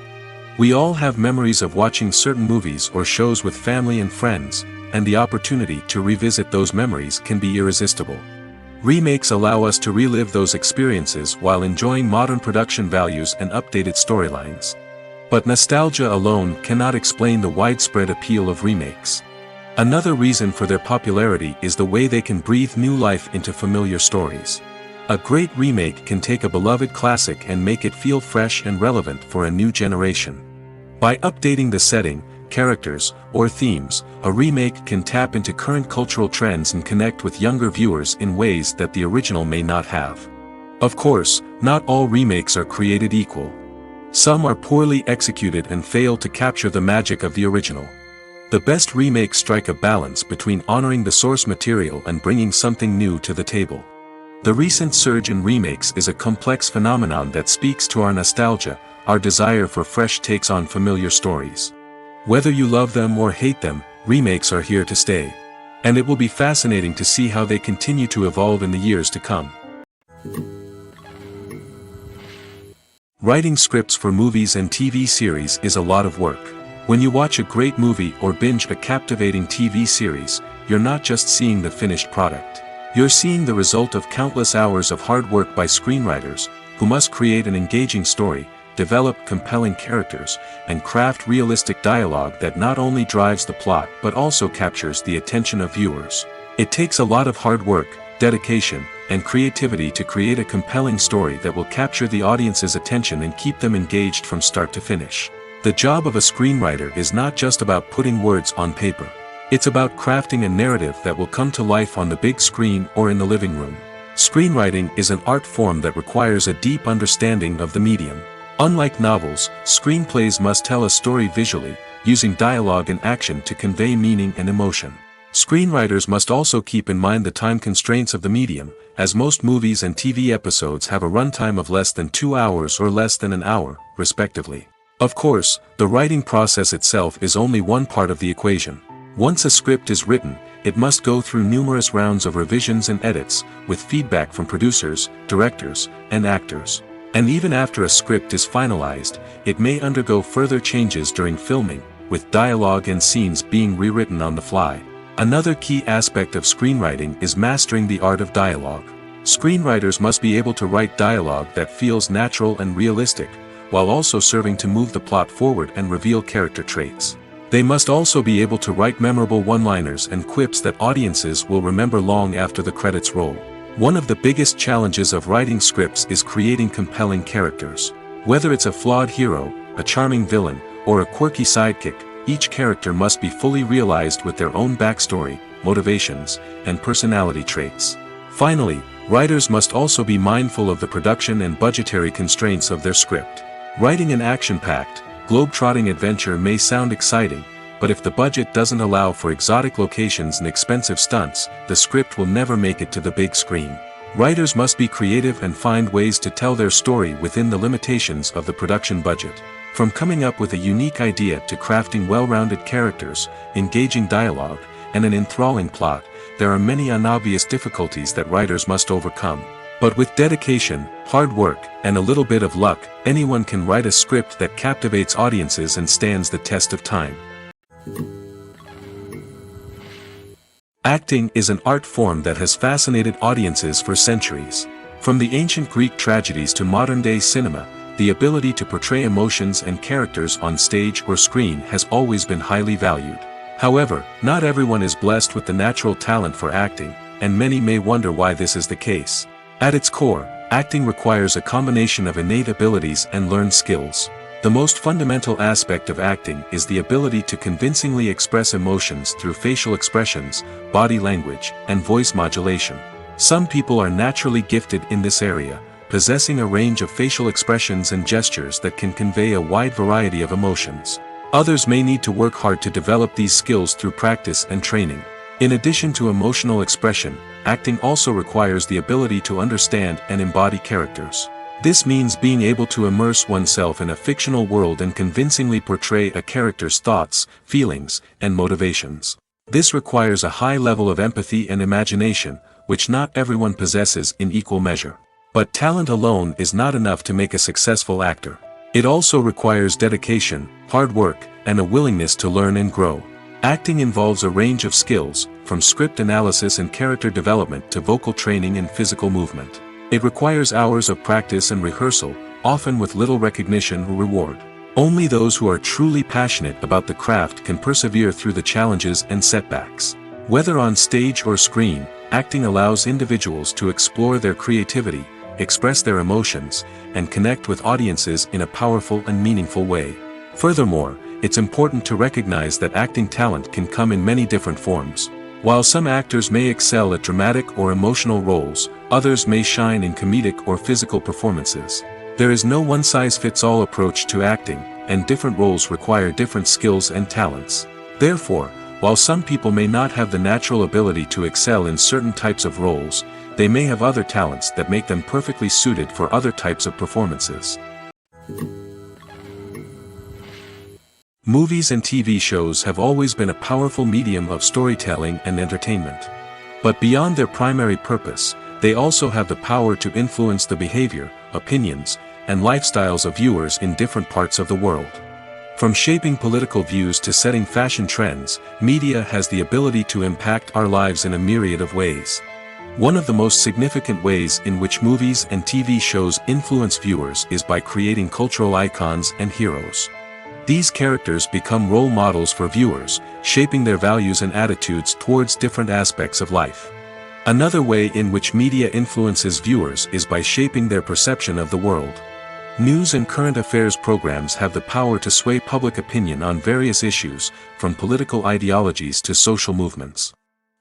We all have memories of watching certain movies or shows with family and friends, and the opportunity to revisit those memories can be irresistible. Remakes allow us to relive those experiences while enjoying modern production values and updated storylines. But nostalgia alone cannot explain the widespread appeal of remakes. Another reason for their popularity is the way they can breathe new life into familiar stories. A great remake can take a beloved classic and make it feel fresh and relevant for a new generation. By updating the setting, characters, or themes, a remake can tap into current cultural trends and connect with younger viewers in ways that the original may not have. Of course, not all remakes are created equal. Some are poorly executed and fail to capture the magic of the original. The best remakes strike a balance between honoring the source material and bringing something new to the table. The recent surge in remakes is a complex phenomenon that speaks to our nostalgia, our desire for fresh takes on familiar stories. Whether you love them or hate them, remakes are here to stay. And it will be fascinating to see how they continue to evolve in the years to come. Writing scripts for movies and TV series is a lot of work. When you watch a great movie or binge a captivating TV series, you're not just seeing the finished product. You're seeing the result of countless hours of hard work by screenwriters, who must create an engaging story, develop compelling characters, and craft realistic dialogue that not only drives the plot but also captures the attention of viewers. It takes a lot of hard work, dedication, and creativity to create a compelling story that will capture the audience's attention and keep them engaged from start to finish. The job of a screenwriter is not just about putting words on paper. It's about crafting a narrative that will come to life on the big screen or in the living room. Screenwriting is an art form that requires a deep understanding of the medium. Unlike novels, screenplays must tell a story visually, using dialogue and action to convey meaning and emotion. Screenwriters must also keep in mind the time constraints of the medium, as most movies and TV episodes have a runtime of less than 2 hours or less than an hour, respectively. Of course, the writing process itself is only one part of the equation. Once a script is written, it must go through numerous rounds of revisions and edits, with feedback from producers, directors, and actors. And even after a script is finalized, it may undergo further changes during filming, with dialogue and scenes being rewritten on the fly. Another key aspect of screenwriting is mastering the art of dialogue. Screenwriters must be able to write dialogue that feels natural and realistic, while also serving to move the plot forward and reveal character traits. They must also be able to write memorable one-liners and quips that audiences will remember long after the credits roll. One of the biggest challenges of writing scripts is creating compelling characters. Whether it's a flawed hero, a charming villain, or a quirky sidekick, each character must be fully realized with their own backstory, motivations, and personality traits. Finally, writers must also be mindful of the production and budgetary constraints of their script. Writing an action-packed, globe-trotting adventure may sound exciting, but if the budget doesn't allow for exotic locations and expensive stunts, the script will never make it to the big screen. Writers must be creative and find ways to tell their story within the limitations of the production budget. From coming up with a unique idea to crafting well-rounded characters, engaging dialogue, and an enthralling plot, there are many unobvious difficulties that writers must overcome. But with dedication, hard work, and a little bit of luck, anyone can write a script that captivates audiences and stands the test of time. Acting is an art form that has fascinated audiences for centuries. From the ancient Greek tragedies to modern-day cinema, the ability to portray emotions and characters on stage or screen has always been highly valued. However, not everyone is blessed with the natural talent for acting, and many may wonder why this is the case. At its core, acting requires a combination of innate abilities and learned skills. The most fundamental aspect of acting is the ability to convincingly express emotions through facial expressions, body language, and voice modulation. Some people are naturally gifted in this area, possessing a range of facial expressions and gestures that can convey a wide variety of emotions. Others may need to work hard to develop these skills through practice and training. In addition to emotional expression, acting also requires the ability to understand and embody characters. This means being able to immerse oneself in a fictional world and convincingly portray a character's thoughts, feelings, and motivations. This requires a high level of empathy and imagination, which not everyone possesses in equal measure. But talent alone is not enough to make a successful actor. It also requires dedication, hard work, and a willingness to learn and grow. Acting involves a range of skills, from script analysis and character development to vocal training and physical movement. It requires hours of practice and rehearsal, often with little recognition or reward. Only those who are truly passionate about the craft can persevere through the challenges and setbacks. Whether on stage or screen, acting allows individuals to explore their creativity, express their emotions, and connect with audiences in a powerful and meaningful way. Furthermore, it's important to recognize that acting talent can come in many different forms. While some actors may excel at dramatic or emotional roles, others may shine in comedic or physical performances. There is no one-size-fits-all approach to acting, and different roles require different skills and talents. Therefore, while some people may not have the natural ability to excel in certain types of roles, they may have other talents that make them perfectly suited for other types of performances. Movies and TV shows have always been a powerful medium of storytelling and entertainment. But beyond their primary purpose, they also have the power to influence the behavior, opinions, and lifestyles of viewers in different parts of the world. From shaping political views to setting fashion trends, media has the ability to impact our lives in a myriad of ways. One of the most significant ways in which movies and TV shows influence viewers is by creating cultural icons and heroes. These characters become role models for viewers, shaping their values and attitudes towards different aspects of life. Another way in which media influences viewers is by shaping their perception of the world. News and current affairs programs have the power to sway public opinion on various issues, from political ideologies to social movements.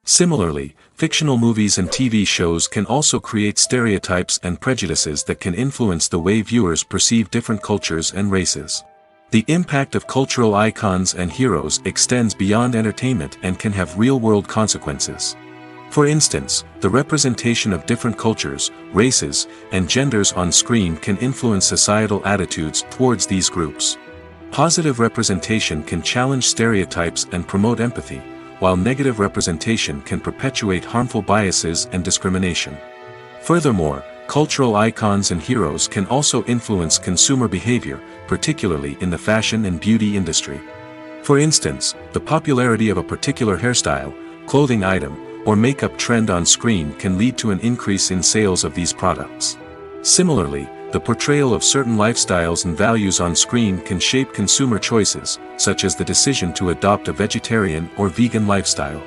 Similarly, fictional movies and TV shows can also create stereotypes and prejudices that can influence the way viewers perceive different cultures and races. The impact of cultural icons and heroes extends beyond entertainment and can have real-world consequences. For instance, the representation of different cultures, races, and genders on screen can influence societal attitudes towards these groups. Positive representation can challenge stereotypes and promote empathy, while negative representation can perpetuate harmful biases and discrimination. Furthermore, cultural icons and heroes can also influence consumer behavior, particularly in the fashion and beauty industry. For instance, the popularity of a particular hairstyle, clothing item, or makeup trend on screen can lead to an increase in sales of these products. Similarly, the portrayal of certain lifestyles and values on screen can shape consumer choices, such as the decision to adopt a vegetarian or vegan lifestyle.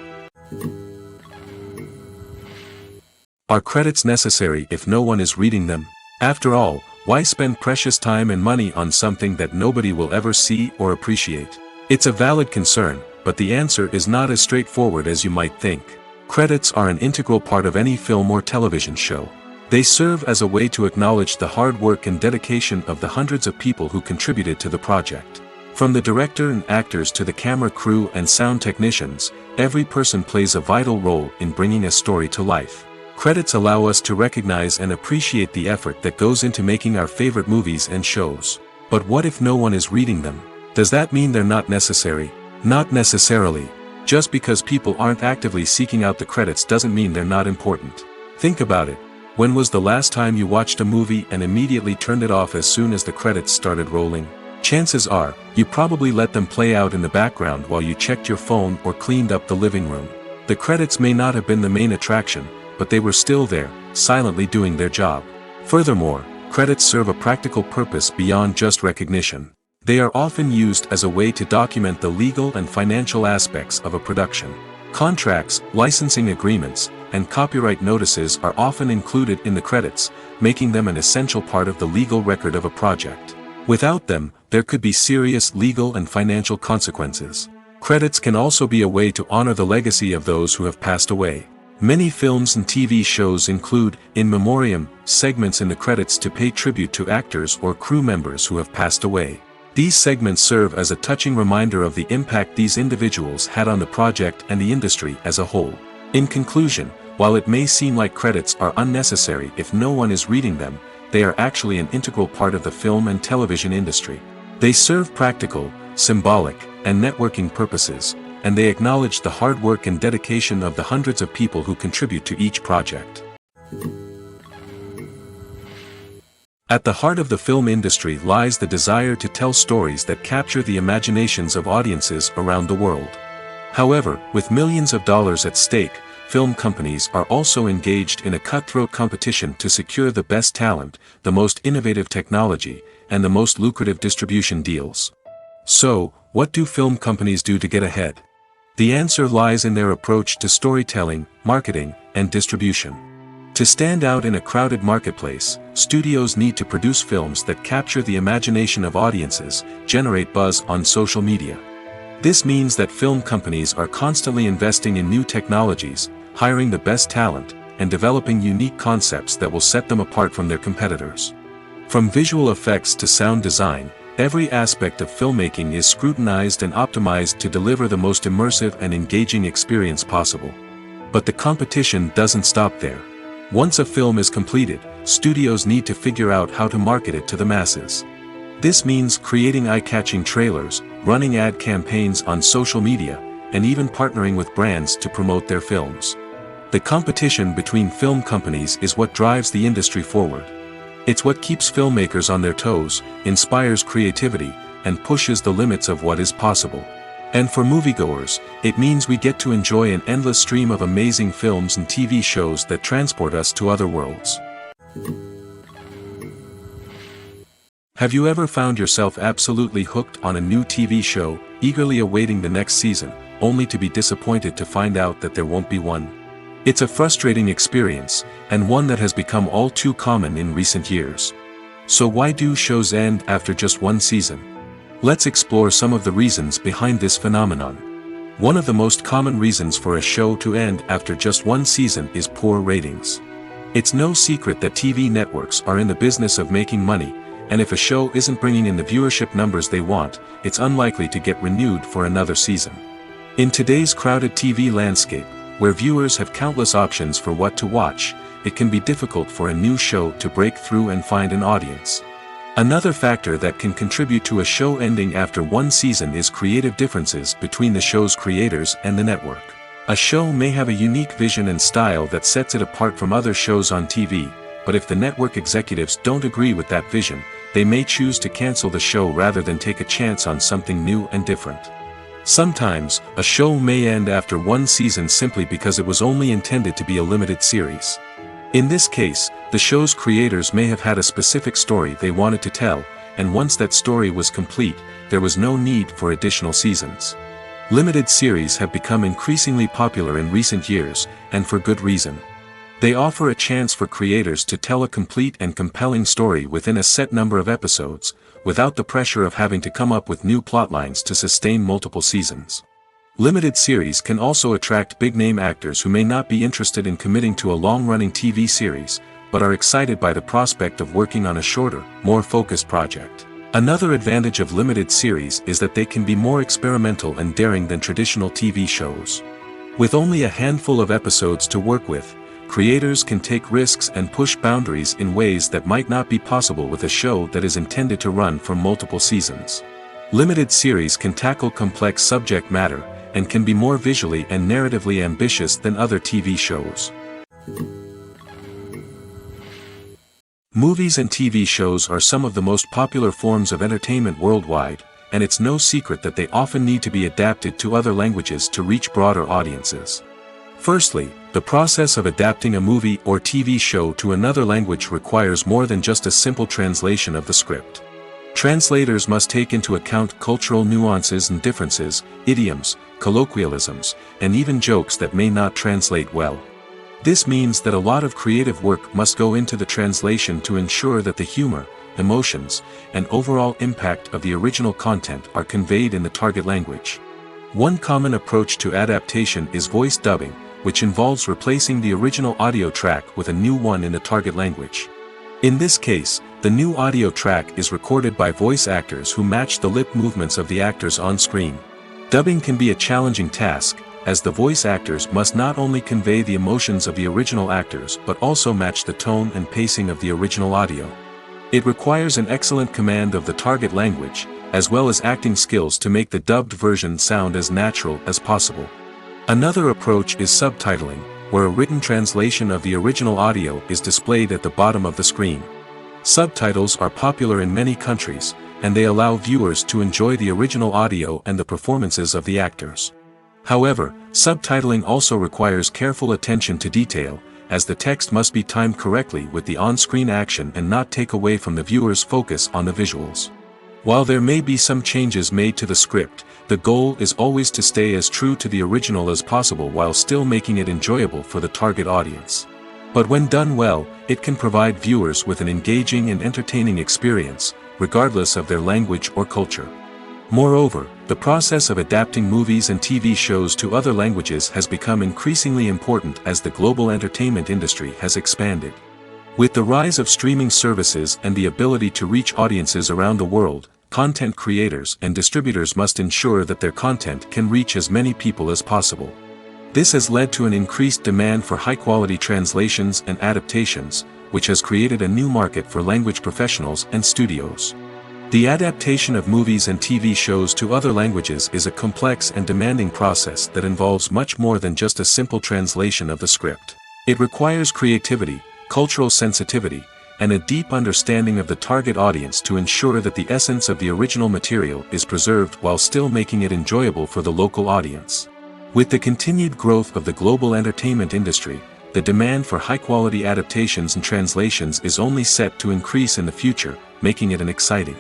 Are credits necessary if no one is reading them? After all, why spend precious time and money on something that nobody will ever see or appreciate? It's a valid concern, but the answer is not as straightforward as you might think. Credits are an integral part of any film or television show. They serve as a way to acknowledge the hard work and dedication of the hundreds of people who contributed to the project. From the director and actors to the camera crew and sound technicians, every person plays a vital role in bringing a story to life. Credits allow us to recognize and appreciate the effort that goes into making our favorite movies and shows. But what if no one is reading them? Does that mean they're not necessary? Not necessarily. Just because people aren't actively seeking out the credits doesn't mean they're not important. Think about it. When was the last time you watched a movie and immediately turned it off as soon as the credits started rolling? Chances are, you probably let them play out in the background while you checked your phone or cleaned up the living room. The credits may not have been the main attraction, but they were still there, silently doing their job. Furthermore, credits serve a practical purpose beyond just recognition. They are often used as a way to document the legal and financial aspects of a production. Contracts, licensing agreements, and copyright notices are often included in the credits, making them an essential part of the legal record of a project. Without them, there could be serious legal and financial consequences. Credits can also be a way to honor the legacy of those who have passed away. Many films and TV shows include, in memoriam, segments in the credits to pay tribute to actors or crew members who have passed away. These segments serve as a touching reminder of the impact these individuals had on the project and the industry as a whole. In conclusion, while it may seem like credits are unnecessary if no one is reading them, they are actually an integral part of the film and television industry. They serve practical, symbolic, and networking purposes, and they acknowledge the hard work and dedication of the hundreds of people who contribute to each project. At the heart of the film industry lies the desire to tell stories that capture the imaginations of audiences around the world. However, with millions of dollars at stake, film companies are also engaged in a cutthroat competition to secure the best talent, the most innovative technology, and the most lucrative distribution deals. So, what do film companies do to get ahead? The answer lies in their approach to storytelling, marketing, and distribution. To stand out in a crowded marketplace, studios need to produce films that capture the imagination of audiences, generate buzz on social media. This means that film companies are constantly investing in new technologies, hiring the best talent, and developing unique concepts that will set them apart from their competitors. From visual effects to sound design, every aspect of filmmaking is scrutinized and optimized to deliver the most immersive and engaging experience possible. But the competition doesn't stop there. Once a film is completed, studios need to figure out how to market it to the masses. This means creating eye-catching trailers, running ad campaigns on social media, and even partnering with brands to promote their films. The competition between film companies is what drives the industry forward. It's what keeps filmmakers on their toes, inspires creativity, and pushes the limits of what is possible. And for moviegoers, it means we get to enjoy an endless stream of amazing films and TV shows that transport us to other worlds. Have you ever found yourself absolutely hooked on a new TV show, eagerly awaiting the next season, only to be disappointed to find out that there won't be one? It's a frustrating experience, and one that has become all too common in recent years. So why do shows end after just one season? Let's explore some of the reasons behind this phenomenon. One of the most common reasons for a show to end after just one season is poor ratings. It's no secret that TV networks are in the business of making money, and if a show isn't bringing in the viewership numbers they want, it's unlikely to get renewed for another season. In today's crowded TV landscape, where viewers have countless options for what to watch, it can be difficult for a new show to break through and find an audience. Another factor that can contribute to a show ending after one season is creative differences between the show's creators and the network. A show may have a unique vision and style that sets it apart from other shows on TV, but if the network executives don't agree with that vision, they may choose to cancel the show rather than take a chance on something new and different. Sometimes, a show may end after one season simply because it was only intended to be a limited series. In this case, the show's creators may have had a specific story they wanted to tell, and once that story was complete, there was no need for additional seasons. Limited series have become increasingly popular in recent years, and for good reason. They offer a chance for creators to tell a complete and compelling story within a set number of episodes, without the pressure of having to come up with new plotlines to sustain multiple seasons. Limited series can also attract big-name actors who may not be interested in committing to a long-running TV series, but are excited by the prospect of working on a shorter, more focused project. Another advantage of limited series is that they can be more experimental and daring than traditional TV shows. With only a handful of episodes to work with, creators can take risks and push boundaries in ways that might not be possible with a show that is intended to run for multiple seasons. Limited series can tackle complex subject matter, and can be more visually and narratively ambitious than other TV shows. Movies and TV shows are some of the most popular forms of entertainment worldwide, and it's no secret that they often need to be adapted to other languages to reach broader audiences. Firstly, the process of adapting a movie or TV show to another language requires more than just a simple translation of the script. Translators must take into account cultural nuances and differences, idioms, colloquialisms, and even jokes that may not translate well. This means that a lot of creative work must go into the translation to ensure that the humor, emotions, and overall impact of the original content are conveyed in the target language. One common approach to adaptation is voice dubbing, which involves replacing the original audio track with a new one in the target language. In this case, the new audio track is recorded by voice actors who match the lip movements of the actors on screen. Dubbing can be a challenging task, as the voice actors must not only convey the emotions of the original actors but also match the tone and pacing of the original audio. It requires an excellent command of the target language, as well as acting skills to make the dubbed version sound as natural as possible. Another approach is subtitling, where a written translation of the original audio is displayed at the bottom of the screen. Subtitles are popular in many countries, and they allow viewers to enjoy the original audio and the performances of the actors. However, subtitling also requires careful attention to detail, as the text must be timed correctly with the on-screen action and not take away from the viewer's focus on the visuals. While there may be some changes made to the script, the goal is always to stay as true to the original as possible while still making it enjoyable for the target audience. But when done well, it can provide viewers with an engaging and entertaining experience, regardless of their language or culture. Moreover, the process of adapting movies and TV shows to other languages has become increasingly important as the global entertainment industry has expanded. With the rise of streaming services and the ability to reach audiences around the world, content creators and distributors must ensure that their content can reach as many people as possible. This has led to an increased demand for high-quality translations and adaptations, which has created a new market for language professionals and studios. The adaptation of movies and TV shows to other languages is a complex and demanding process that involves much more than just a simple translation of the script. It requires creativity, cultural sensitivity, and a deep understanding of the target audience to ensure that the essence of the original material is preserved while still making it enjoyable for the local audience. With the continued growth of the global entertainment industry, the demand for high-quality adaptations and translations is only set to increase in the future, making it an exciting.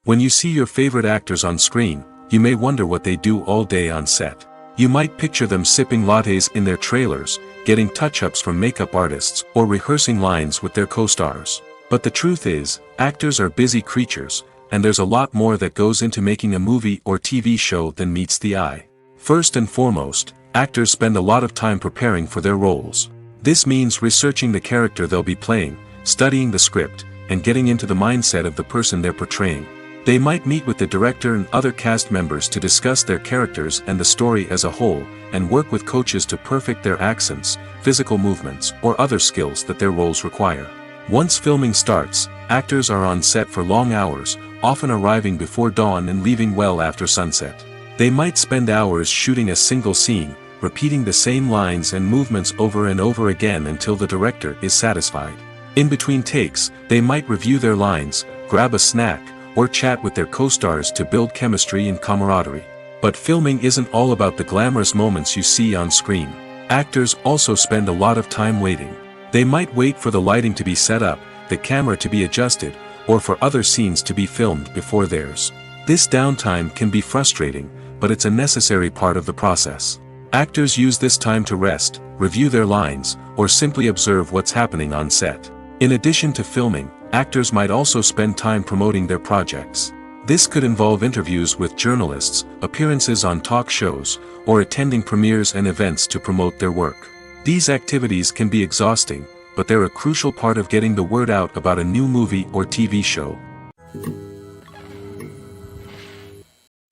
When you see your favorite actors on screen, you may wonder what they do all day on set. You might picture them sipping lattes in their trailers, getting touch-ups from makeup artists, or rehearsing lines with their co-stars. But the truth is, actors are busy creatures, and there's a lot more that goes into making a movie or TV show than meets the eye. First and foremost, actors spend a lot of time preparing for their roles. This means researching the character they'll be playing, studying the script, and getting into the mindset of the person they're portraying. They might meet with the director and other cast members to discuss their characters and the story as a whole, and work with coaches to perfect their accents, physical movements, or other skills that their roles require. Once filming starts, actors are on set for long hours, often arriving before dawn and leaving well after sunset. They might spend hours shooting a single scene, repeating the same lines and movements over and over again until the director is satisfied. In between takes, they might review their lines, grab a snack, or chat with their co-stars to build chemistry and camaraderie. But filming isn't all about the glamorous moments you see on screen. Actors also spend a lot of time waiting. They might wait for the lighting to be set up, the camera to be adjusted, or for other scenes to be filmed before theirs. This downtime can be frustrating, but it's a necessary part of the process. Actors use this time to rest, review their lines, or simply observe what's happening on set. In addition to filming, actors might also spend time promoting their projects. This could involve interviews with journalists, appearances on talk shows, or attending premieres and events to promote their work. These activities can be exhausting, but they're a crucial part of getting the word out about a new movie or TV show.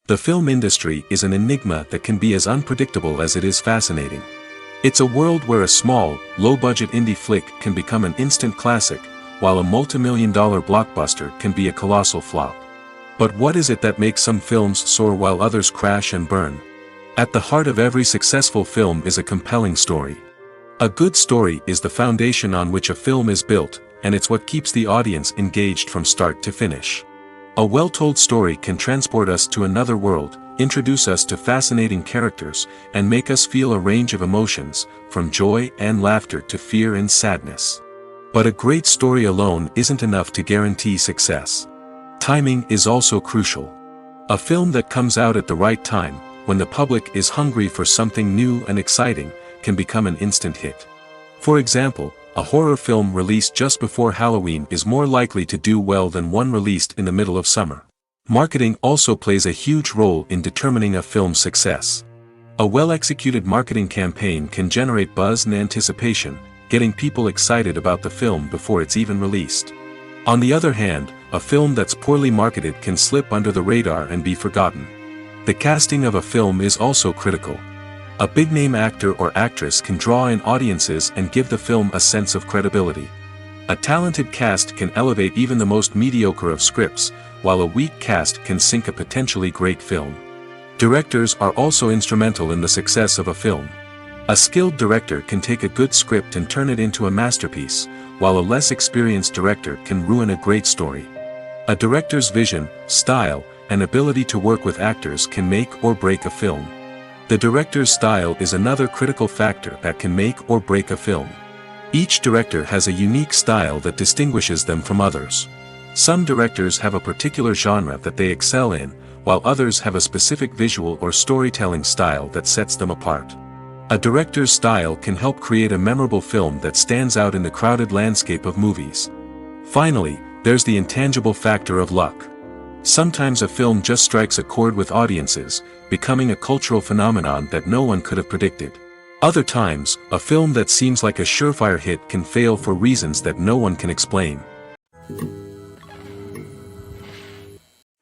The film industry is an enigma that can be as unpredictable as it is fascinating. It's a world where a small, low-budget indie flick can become an instant classic, while a multi-million-dollar blockbuster can be a colossal flop. But what is it that makes some films soar while others crash and burn? At the heart of every successful film is a compelling story. A good story is the foundation on which a film is built, and it's what keeps the audience engaged from start to finish. A well-told story can transport us to another world, introduce us to fascinating characters, and make us feel a range of emotions, from joy and laughter to fear and sadness. But a great story alone isn't enough to guarantee success. Timing is also crucial. A film that comes out at the right time, when the public is hungry for something new and exciting, can become an instant hit. For example, a horror film released just before Halloween is more likely to do well than one released in the middle of summer. Marketing also plays a huge role in determining a film's success. A well-executed marketing campaign can generate buzz and anticipation, getting people excited about the film before it's even released. On the other hand, a film that's poorly marketed can slip under the radar and be forgotten. The casting of a film is also critical. A big-name actor or actress can draw in audiences and give the film a sense of credibility. A talented cast can elevate even the most mediocre of scripts, while a weak cast can sink a potentially great film. Directors are also instrumental in the success of a film. A skilled director can take a good script and turn it into a masterpiece, while a less experienced director can ruin a great story. A director's vision, style, and ability to work with actors can make or break a film. The director's style is another critical factor that can make or break a film. Each director has a unique style that distinguishes them from others. Some directors have a particular genre that they excel in, while others have a specific visual or storytelling style that sets them apart. A director's style can help create a memorable film that stands out in the crowded landscape of movies. Finally, there's the intangible factor of luck. Sometimes a film just strikes a chord with audiences, becoming a cultural phenomenon that no one could have predicted. Other times, a film that seems like a surefire hit can fail for reasons that no one can explain.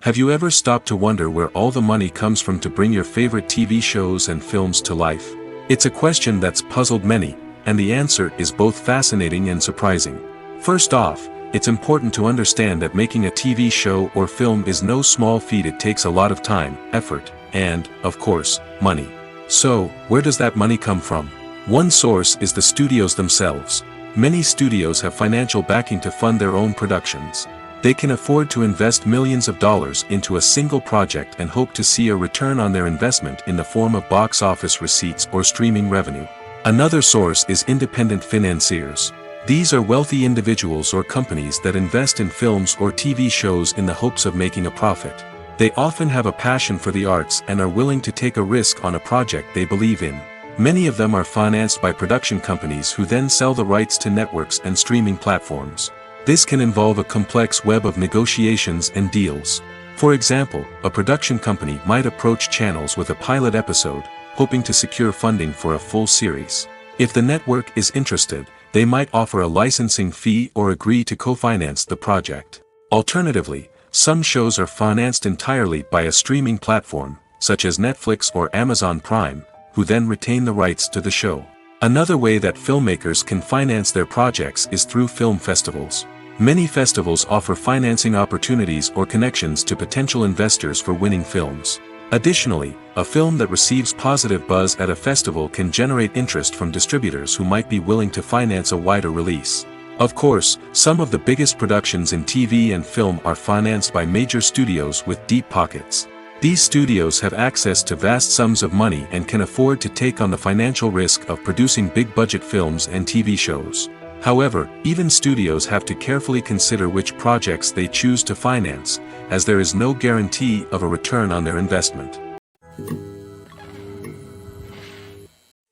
Have you ever stopped to wonder where all the money comes from to bring your favorite TV shows and films to life? It's a question that's puzzled many, and the answer is both fascinating and surprising. First off, it's important to understand that making a TV show or film is no small feat. It takes a lot of time, effort, and, of course, money. So, where does that money come from? One source is the studios themselves. Many studios have financial backing to fund their own productions. They can afford to invest millions of dollars into a single project and hope to see a return on their investment in the form of box office receipts or streaming revenue. Another source is independent financiers. These are wealthy individuals or companies that invest in films or TV shows in the hopes of making a profit. They often have a passion for the arts and are willing to take a risk on a project they believe in. Many of them are financed by production companies who then sell the rights to networks and streaming platforms. This can involve a complex web of negotiations and deals. For example, a production company might approach channels with a pilot episode, hoping to secure funding for a full series. If the network is interested, they might offer a licensing fee or agree to co-finance the project. Alternatively, some shows are financed entirely by a streaming platform, such as Netflix or Amazon Prime, who then retain the rights to the show. Another way that filmmakers can finance their projects is through film festivals. Many festivals offer financing opportunities or connections to potential investors for winning films. Additionally, a film that receives positive buzz at a festival can generate interest from distributors who might be willing to finance a wider release. Of course, some of the biggest productions in TV and film are financed by major studios with deep pockets. These studios have access to vast sums of money and can afford to take on the financial risk of producing big-budget films and TV shows. However, even studios have to carefully consider which projects they choose to finance, as there is no guarantee of a return on their investment.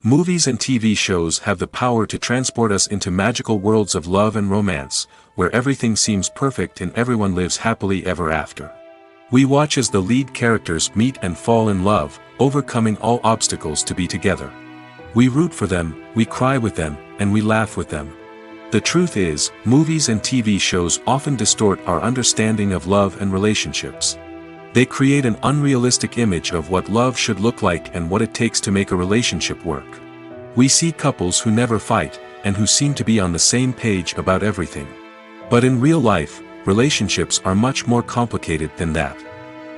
Movies and TV shows have the power to transport us into magical worlds of love and romance, where everything seems perfect and everyone lives happily ever after. We watch as the lead characters meet and fall in love, overcoming all obstacles to be together. We root for them, we cry with them, and we laugh with them. The truth is, movies and TV shows often distort our understanding of love and relationships. They create an unrealistic image of what love should look like and what it takes to make a relationship work. We see couples who never fight, and who seem to be on the same page about everything. But in real life, relationships are much more complicated than that.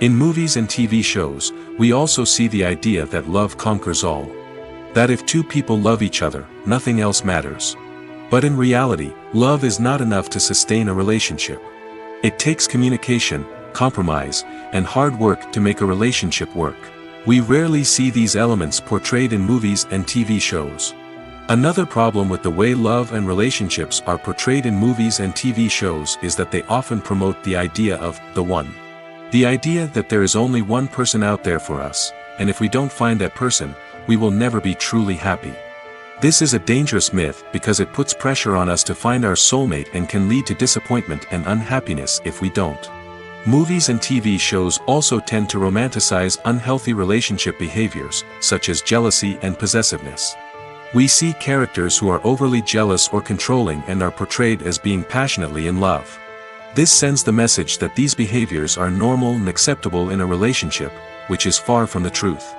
In movies and TV shows, we also see the idea that love conquers all. That if two people love each other, nothing else matters. But in reality, love is not enough to sustain a relationship. It takes communication, compromise, and hard work to make a relationship work. We rarely see these elements portrayed in movies and TV shows. Another problem with the way love and relationships are portrayed in movies and TV shows is that they often promote the idea of the one. The idea that there is only one person out there for us, and if we don't find that person, we will never be truly happy. This is a dangerous myth because it puts pressure on us to find our soulmate and can lead to disappointment and unhappiness if we don't. Movies and TV shows also tend to romanticize unhealthy relationship behaviors, such as jealousy and possessiveness. We see characters who are overly jealous or controlling and are portrayed as being passionately in love. This sends the message that these behaviors are normal and acceptable in a relationship, which is far from the truth.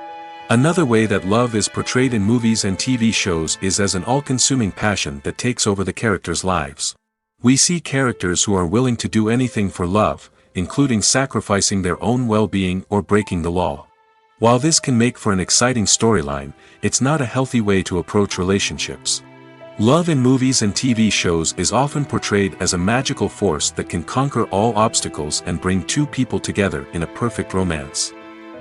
Another way that love is portrayed in movies and TV shows is as an all-consuming passion that takes over the characters' lives. We see characters who are willing to do anything for love, including sacrificing their own well-being or breaking the law. While this can make for an exciting storyline, it's not a healthy way to approach relationships. Love in movies and TV shows is often portrayed as a magical force that can conquer all obstacles and bring two people together in a perfect romance.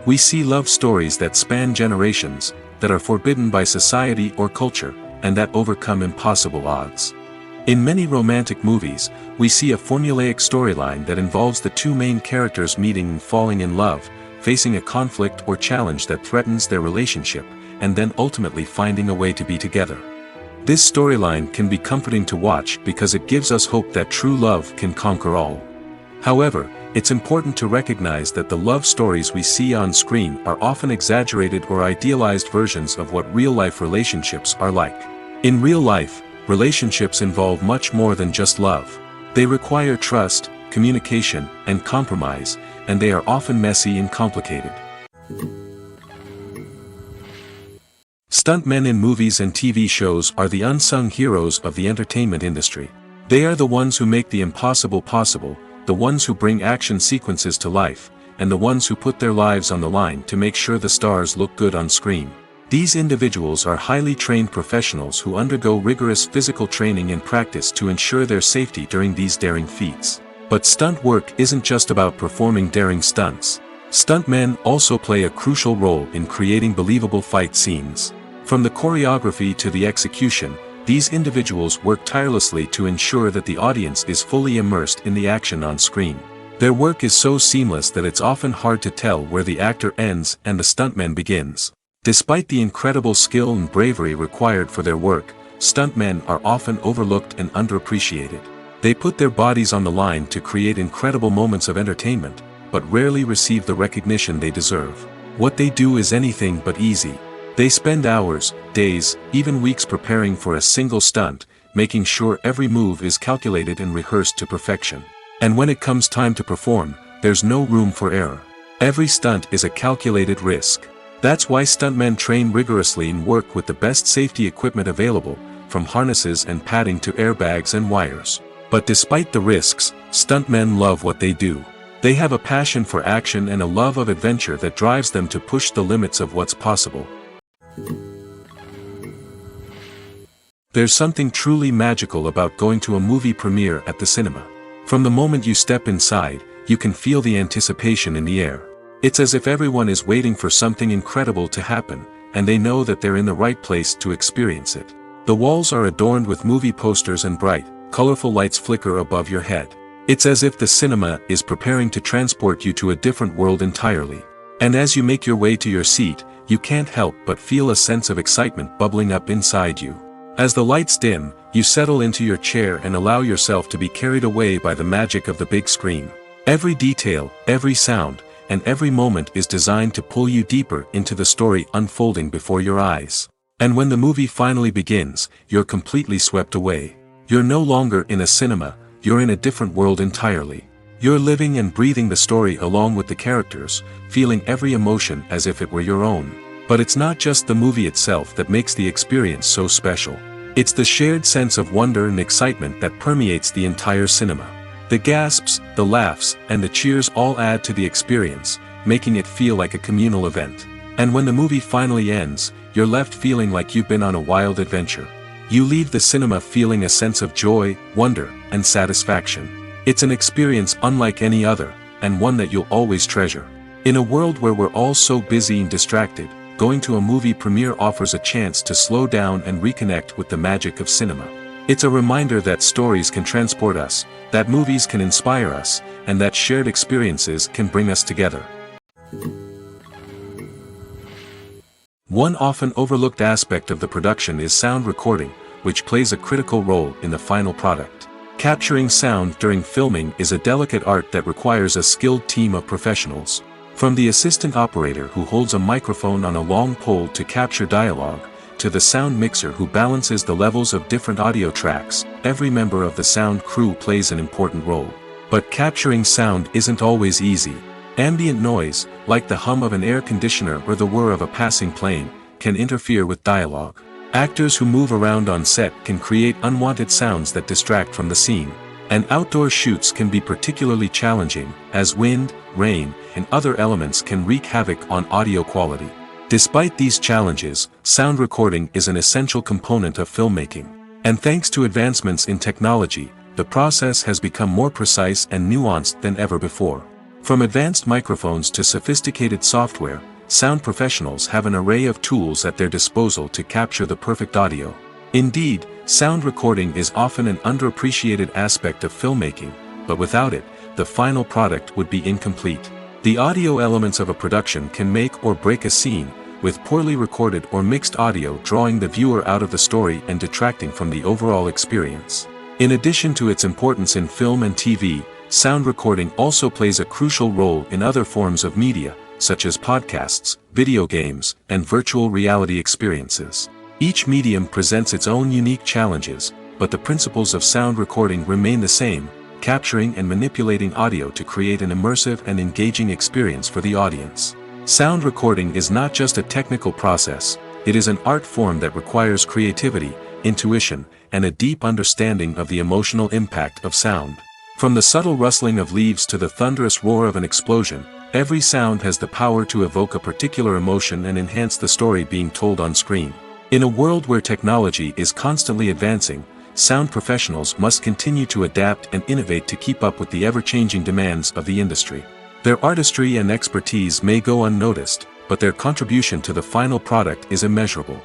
We see love stories that span generations, that are forbidden by society or culture, and that overcome impossible odds. In many romantic movies, we see a formulaic storyline that involves the two main characters meeting and falling in love, facing a conflict or challenge that threatens their relationship, and then ultimately finding a way to be together. This storyline can be comforting to watch because it gives us hope that true love can conquer all. However, it's important to recognize that the love stories we see on screen are often exaggerated or idealized versions of what real-life relationships are like. In real life, relationships involve much more than just love. They require trust, communication, and compromise, and they are often messy and complicated. Stuntmen in movies and TV shows are the unsung heroes of the entertainment industry. They are the ones who make the impossible possible, the ones who bring action sequences to life, and the ones who put their lives on the line to make sure the stars look good on screen. These individuals are highly trained professionals who undergo rigorous physical training and practice to ensure their safety during these daring feats. But stunt work isn't just about performing daring stunts. Stuntmen also play a crucial role in creating believable fight scenes. From the choreography to the execution, these individuals work tirelessly to ensure that the audience is fully immersed in the action on screen. Their work is so seamless that it's often hard to tell where the actor ends and the stuntman begins. Despite the incredible skill and bravery required for their work, stuntmen are often overlooked and underappreciated. They put their bodies on the line to create incredible moments of entertainment, but rarely receive the recognition they deserve. What they do is anything but easy. They spend hours, days, even weeks preparing for a single stunt, making sure every move is calculated and rehearsed to perfection. And when it comes time to perform, there's no room for error. Every stunt is a calculated risk. That's why stuntmen train rigorously and work with the best safety equipment available, from harnesses and padding to airbags and wires. But despite the risks, stuntmen love what they do. They have a passion for action and a love of adventure that drives them to push the limits of what's possible. There's something truly magical about going to a movie premiere at the cinema. From the moment you step inside, you can feel the anticipation in the air. It's as if everyone is waiting for something incredible to happen, and they know that they're in the right place to experience it. The walls are adorned with movie posters and bright, colorful lights flicker above your head. It's as if the cinema is preparing to transport you to a different world entirely. And as you make your way to your seat, you can't help but feel a sense of excitement bubbling up inside you. As the lights dim, you settle into your chair and allow yourself to be carried away by the magic of the big screen. Every detail, every sound, and every moment is designed to pull you deeper into the story unfolding before your eyes. And when the movie finally begins, you're completely swept away. You're no longer in a cinema, you're in a different world entirely. You're living and breathing the story along with the characters, feeling every emotion as if it were your own. But it's not just the movie itself that makes the experience so special. It's the shared sense of wonder and excitement that permeates the entire cinema. The gasps, the laughs, and the cheers all add to the experience, making it feel like a communal event. And when the movie finally ends, you're left feeling like you've been on a wild adventure. You leave the cinema feeling a sense of joy, wonder, and satisfaction. It's an experience unlike any other, and one that you'll always treasure. In a world where we're all so busy and distracted, going to a movie premiere offers a chance to slow down and reconnect with the magic of cinema. It's a reminder that stories can transport us, that movies can inspire us, and that shared experiences can bring us together. One often overlooked aspect of the production is sound recording, which plays a critical role in the final product. Capturing sound during filming is a delicate art that requires a skilled team of professionals. From the assistant operator who holds a microphone on a long pole to capture dialogue, to the sound mixer who balances the levels of different audio tracks, every member of the sound crew plays an important role. But capturing sound isn't always easy. Ambient noise, like the hum of an air conditioner or the whir of a passing plane, can interfere with dialogue. Actors who move around on set can create unwanted sounds that distract from the scene. And outdoor shoots can be particularly challenging, as wind, rain, and other elements can wreak havoc on audio quality. Despite these challenges, sound recording is an essential component of filmmaking. And thanks to advancements in technology, the process has become more precise and nuanced than ever before. From advanced microphones to sophisticated software, sound professionals have an array of tools at their disposal to capture the perfect audio. Indeed, sound recording is often an underappreciated aspect of filmmaking, but without it, the final product would be incomplete. The audio elements of a production can make or break a scene, with poorly recorded or mixed audio drawing the viewer out of the story and detracting from the overall experience. In addition to its importance in film and TV, sound recording also plays a crucial role in other forms of media, such as podcasts, video games, and virtual reality experiences. Each medium presents its own unique challenges, but the principles of sound recording remain the same, capturing and manipulating audio to create an immersive and engaging experience for the audience. Sound recording is not just a technical process, it is an art form that requires creativity, intuition, and a deep understanding of the emotional impact of sound. From the subtle rustling of leaves to the thunderous roar of an explosion, every sound has the power to evoke a particular emotion and enhance the story being told on screen. In a world where technology is constantly advancing, sound professionals must continue to adapt and innovate to keep up with the ever-changing demands of the industry. Their artistry and expertise may go unnoticed, but their contribution to the final product is immeasurable.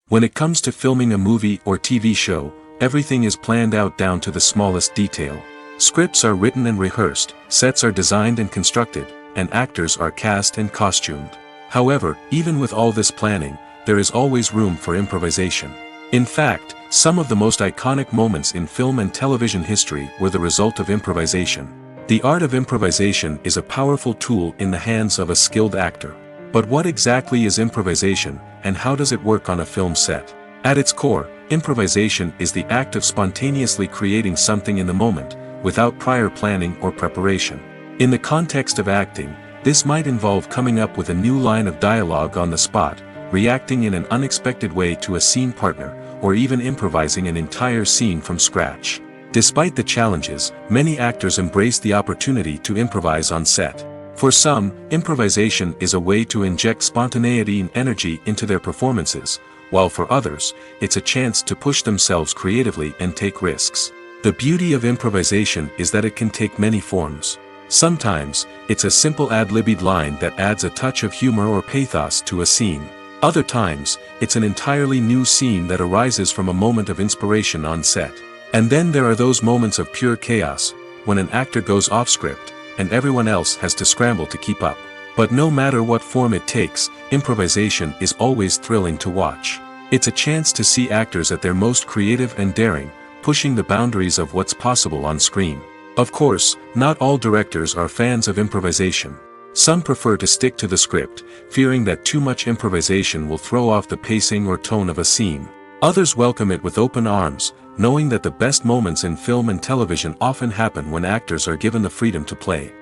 When it comes to filming a movie or TV show, everything is planned out down to the smallest detail. Scripts are written and rehearsed, sets are designed and constructed, and actors are cast and costumed. However, even with all this planning, there is always room for improvisation. In fact, some of the most iconic moments in film and television history were the result of improvisation. The art of improvisation is a powerful tool in the hands of a skilled actor. But what exactly is improvisation, and how does it work on a film set? At its core, improvisation is the act of spontaneously creating something in the moment, without prior planning or preparation. In the context of acting, this might involve coming up with a new line of dialogue on the spot, reacting in an unexpected way to a scene partner, or even improvising an entire scene from scratch. Despite the challenges, many actors embrace the opportunity to improvise on set. For some, improvisation is a way to inject spontaneity and energy into their performances, while for others, it's a chance to push themselves creatively and take risks. The beauty of improvisation is that it can take many forms. Sometimes, it's a simple ad-libbed line that adds a touch of humor or pathos to a scene. Other times, it's an entirely new scene that arises from a moment of inspiration on set. And then there are those moments of pure chaos, when an actor goes off script, and everyone else has to scramble to keep up. But no matter what form it takes, improvisation is always thrilling to watch. It's a chance to see actors at their most creative and daring, pushing the boundaries of what's possible on screen. Of course, not all directors are fans of improvisation. Some prefer to stick to the script, fearing that too much improvisation will throw off the pacing or tone of a scene. Others welcome it with open arms, knowing that the best moments in film and television often happen when actors are given the freedom to play.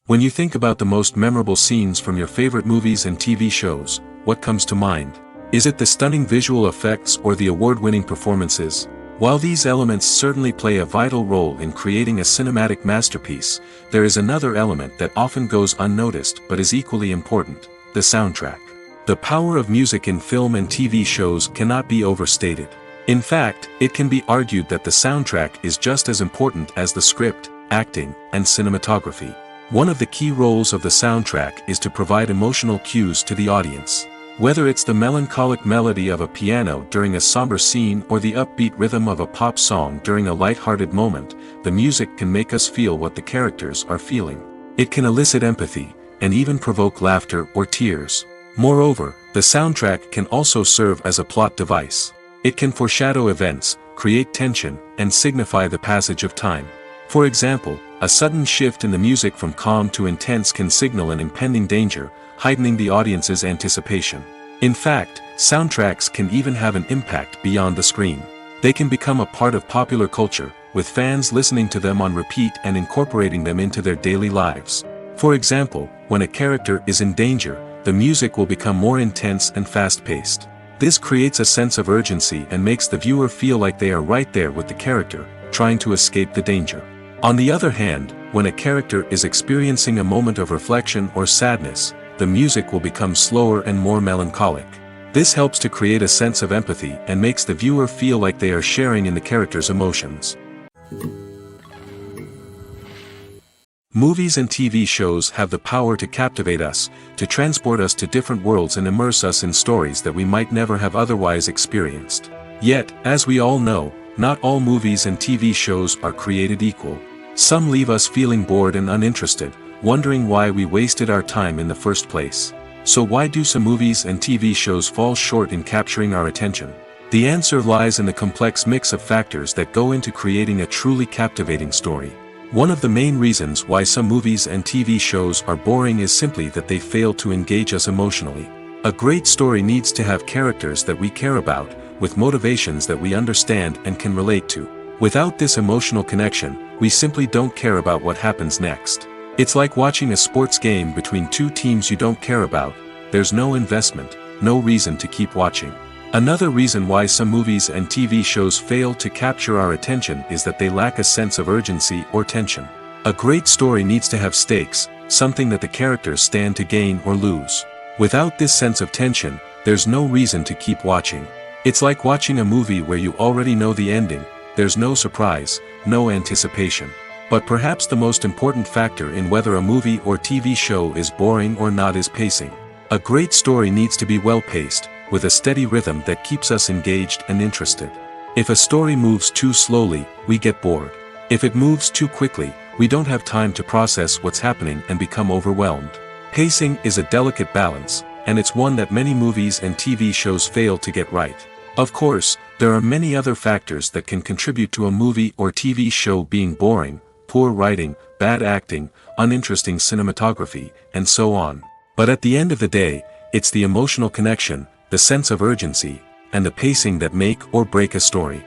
When you think about the most memorable scenes from your favorite movies and TV shows, what comes to mind? Is it the stunning visual effects or the award-winning performances? While these elements certainly play a vital role in creating a cinematic masterpiece, there is another element that often goes unnoticed but is equally important: the soundtrack. The power of music in film and TV shows cannot be overstated. In fact, it can be argued that the soundtrack is just as important as the script, acting, and cinematography. One of the key roles of the soundtrack is to provide emotional cues to the audience. Whether it's the melancholic melody of a piano during a somber scene or the upbeat rhythm of a pop song during a light-hearted moment, the music can make us feel what the characters are feeling. It can elicit empathy, and even provoke laughter or tears. Moreover, the soundtrack can also serve as a plot device. It can foreshadow events, create tension, and signify the passage of time. For example, a sudden shift in the music from calm to intense can signal an impending danger, heightening the audience's anticipation. In fact, soundtracks can even have an impact beyond the screen. They can become a part of popular culture, with fans listening to them on repeat and incorporating them into their daily lives. For example, when a character is in danger, the music will become more intense and fast-paced. This creates a sense of urgency and makes the viewer feel like they are right there with the character, trying to escape the danger. On the other hand, when a character is experiencing a moment of reflection or sadness, the music will become slower and more melancholic. This helps to create a sense of empathy and makes the viewer feel like they are sharing in the character's emotions. Movies and TV shows have the power to captivate us, to transport us to different worlds and immerse us in stories that we might never have otherwise experienced. Yet, as we all know, not all movies and TV shows are created equal. Some leave us feeling bored and uninterested, wondering why we wasted our time in the first place. So why do some movies and TV shows fall short in capturing our attention? The answer lies in the complex mix of factors that go into creating a truly captivating story. One of the main reasons why some movies and TV shows are boring is simply that they fail to engage us emotionally. A great story needs to have characters that we care about, with motivations that we understand and can relate to. Without this emotional connection, we simply don't care about what happens next. It's like watching a sports game between two teams you don't care about, there's no investment, no reason to keep watching. Another reason why some movies and TV shows fail to capture our attention is that they lack a sense of urgency or tension. A great story needs to have stakes, something that the characters stand to gain or lose. Without this sense of tension, there's no reason to keep watching. It's like watching a movie where you already know the ending, there's no surprise, no anticipation. But perhaps the most important factor in whether a movie or TV show is boring or not is pacing. A great story needs to be well-paced, with a steady rhythm that keeps us engaged and interested. If a story moves too slowly, we get bored. If it moves too quickly, we don't have time to process what's happening and become overwhelmed. Pacing is a delicate balance, and it's one that many movies and TV shows fail to get right. Of course, there are many other factors that can contribute to a movie or TV show being boring: poor writing, bad acting, uninteresting cinematography, and so on. But at the end of the day, it's the emotional connection, the sense of urgency, and the pacing that make or break a story.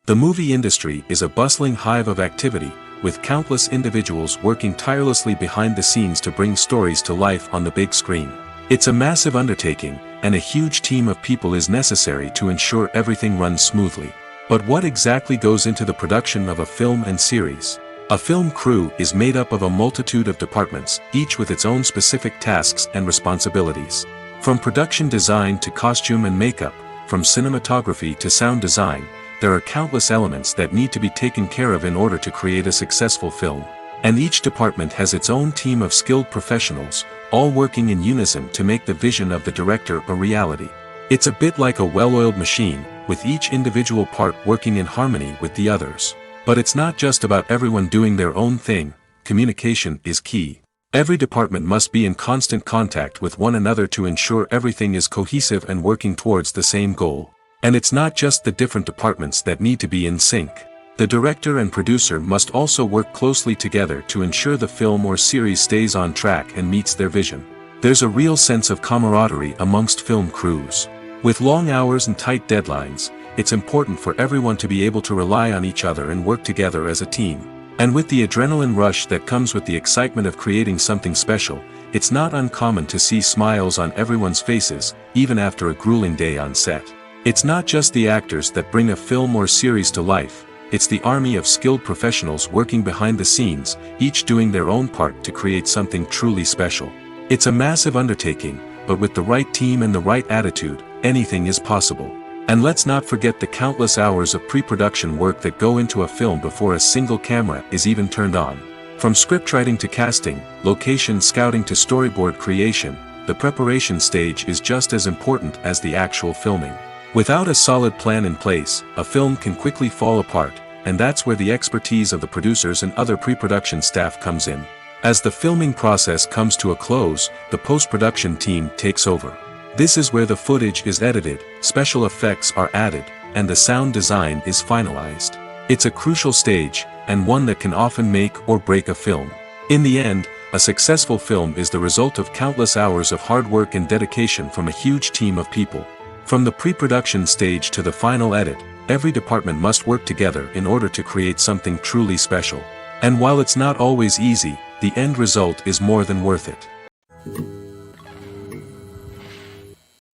The movie industry is a bustling hive of activity, with countless individuals working tirelessly behind the scenes to bring stories to life on the big screen. It's a massive undertaking, and a huge team of people is necessary to ensure everything runs smoothly. But what exactly goes into the production of a film and series? A film crew is made up of a multitude of departments, each with its own specific tasks and responsibilities. From production design to costume and makeup, from cinematography to sound design, there are countless elements that need to be taken care of in order to create a successful film. And each department has its own team of skilled professionals, all working in unison to make the vision of the director a reality. It's a bit like a well-oiled machine, with each individual part working in harmony with the others. But it's not just about everyone doing their own thing. Communication is key. Every department must be in constant contact with one another to ensure everything is cohesive and working towards the same goal. And it's not just the different departments that need to be in sync. The director and producer must also work closely together to ensure the film or series stays on track and meets their vision. There's a real sense of camaraderie amongst film crews. With long hours and tight deadlines, it's important for everyone to be able to rely on each other and work together as a team. And with the adrenaline rush that comes with the excitement of creating something special, it's not uncommon to see smiles on everyone's faces, even after a grueling day on set. It's not just the actors that bring a film or series to life, it's the army of skilled professionals working behind the scenes, each doing their own part to create something truly special. It's a massive undertaking, but with the right team and the right attitude, anything is possible. And let's not forget the countless hours of pre-production work that go into a film before a single camera is even turned on. From scriptwriting to casting, location scouting to storyboard creation, the preparation stage is just as important as the actual filming. Without a solid plan in place, a film can quickly fall apart, and that's where the expertise of the producers and other pre-production staff comes in. As the filming process comes to a close, the post-production team takes over. This is where the footage is edited, special effects are added, and the sound design is finalized. It's a crucial stage, and one that can often make or break a film. In the end, a successful film is the result of countless hours of hard work and dedication from a huge team of people. From the pre-production stage to the final edit, every department must work together in order to create something truly special. And while it's not always easy, the end result is more than worth it.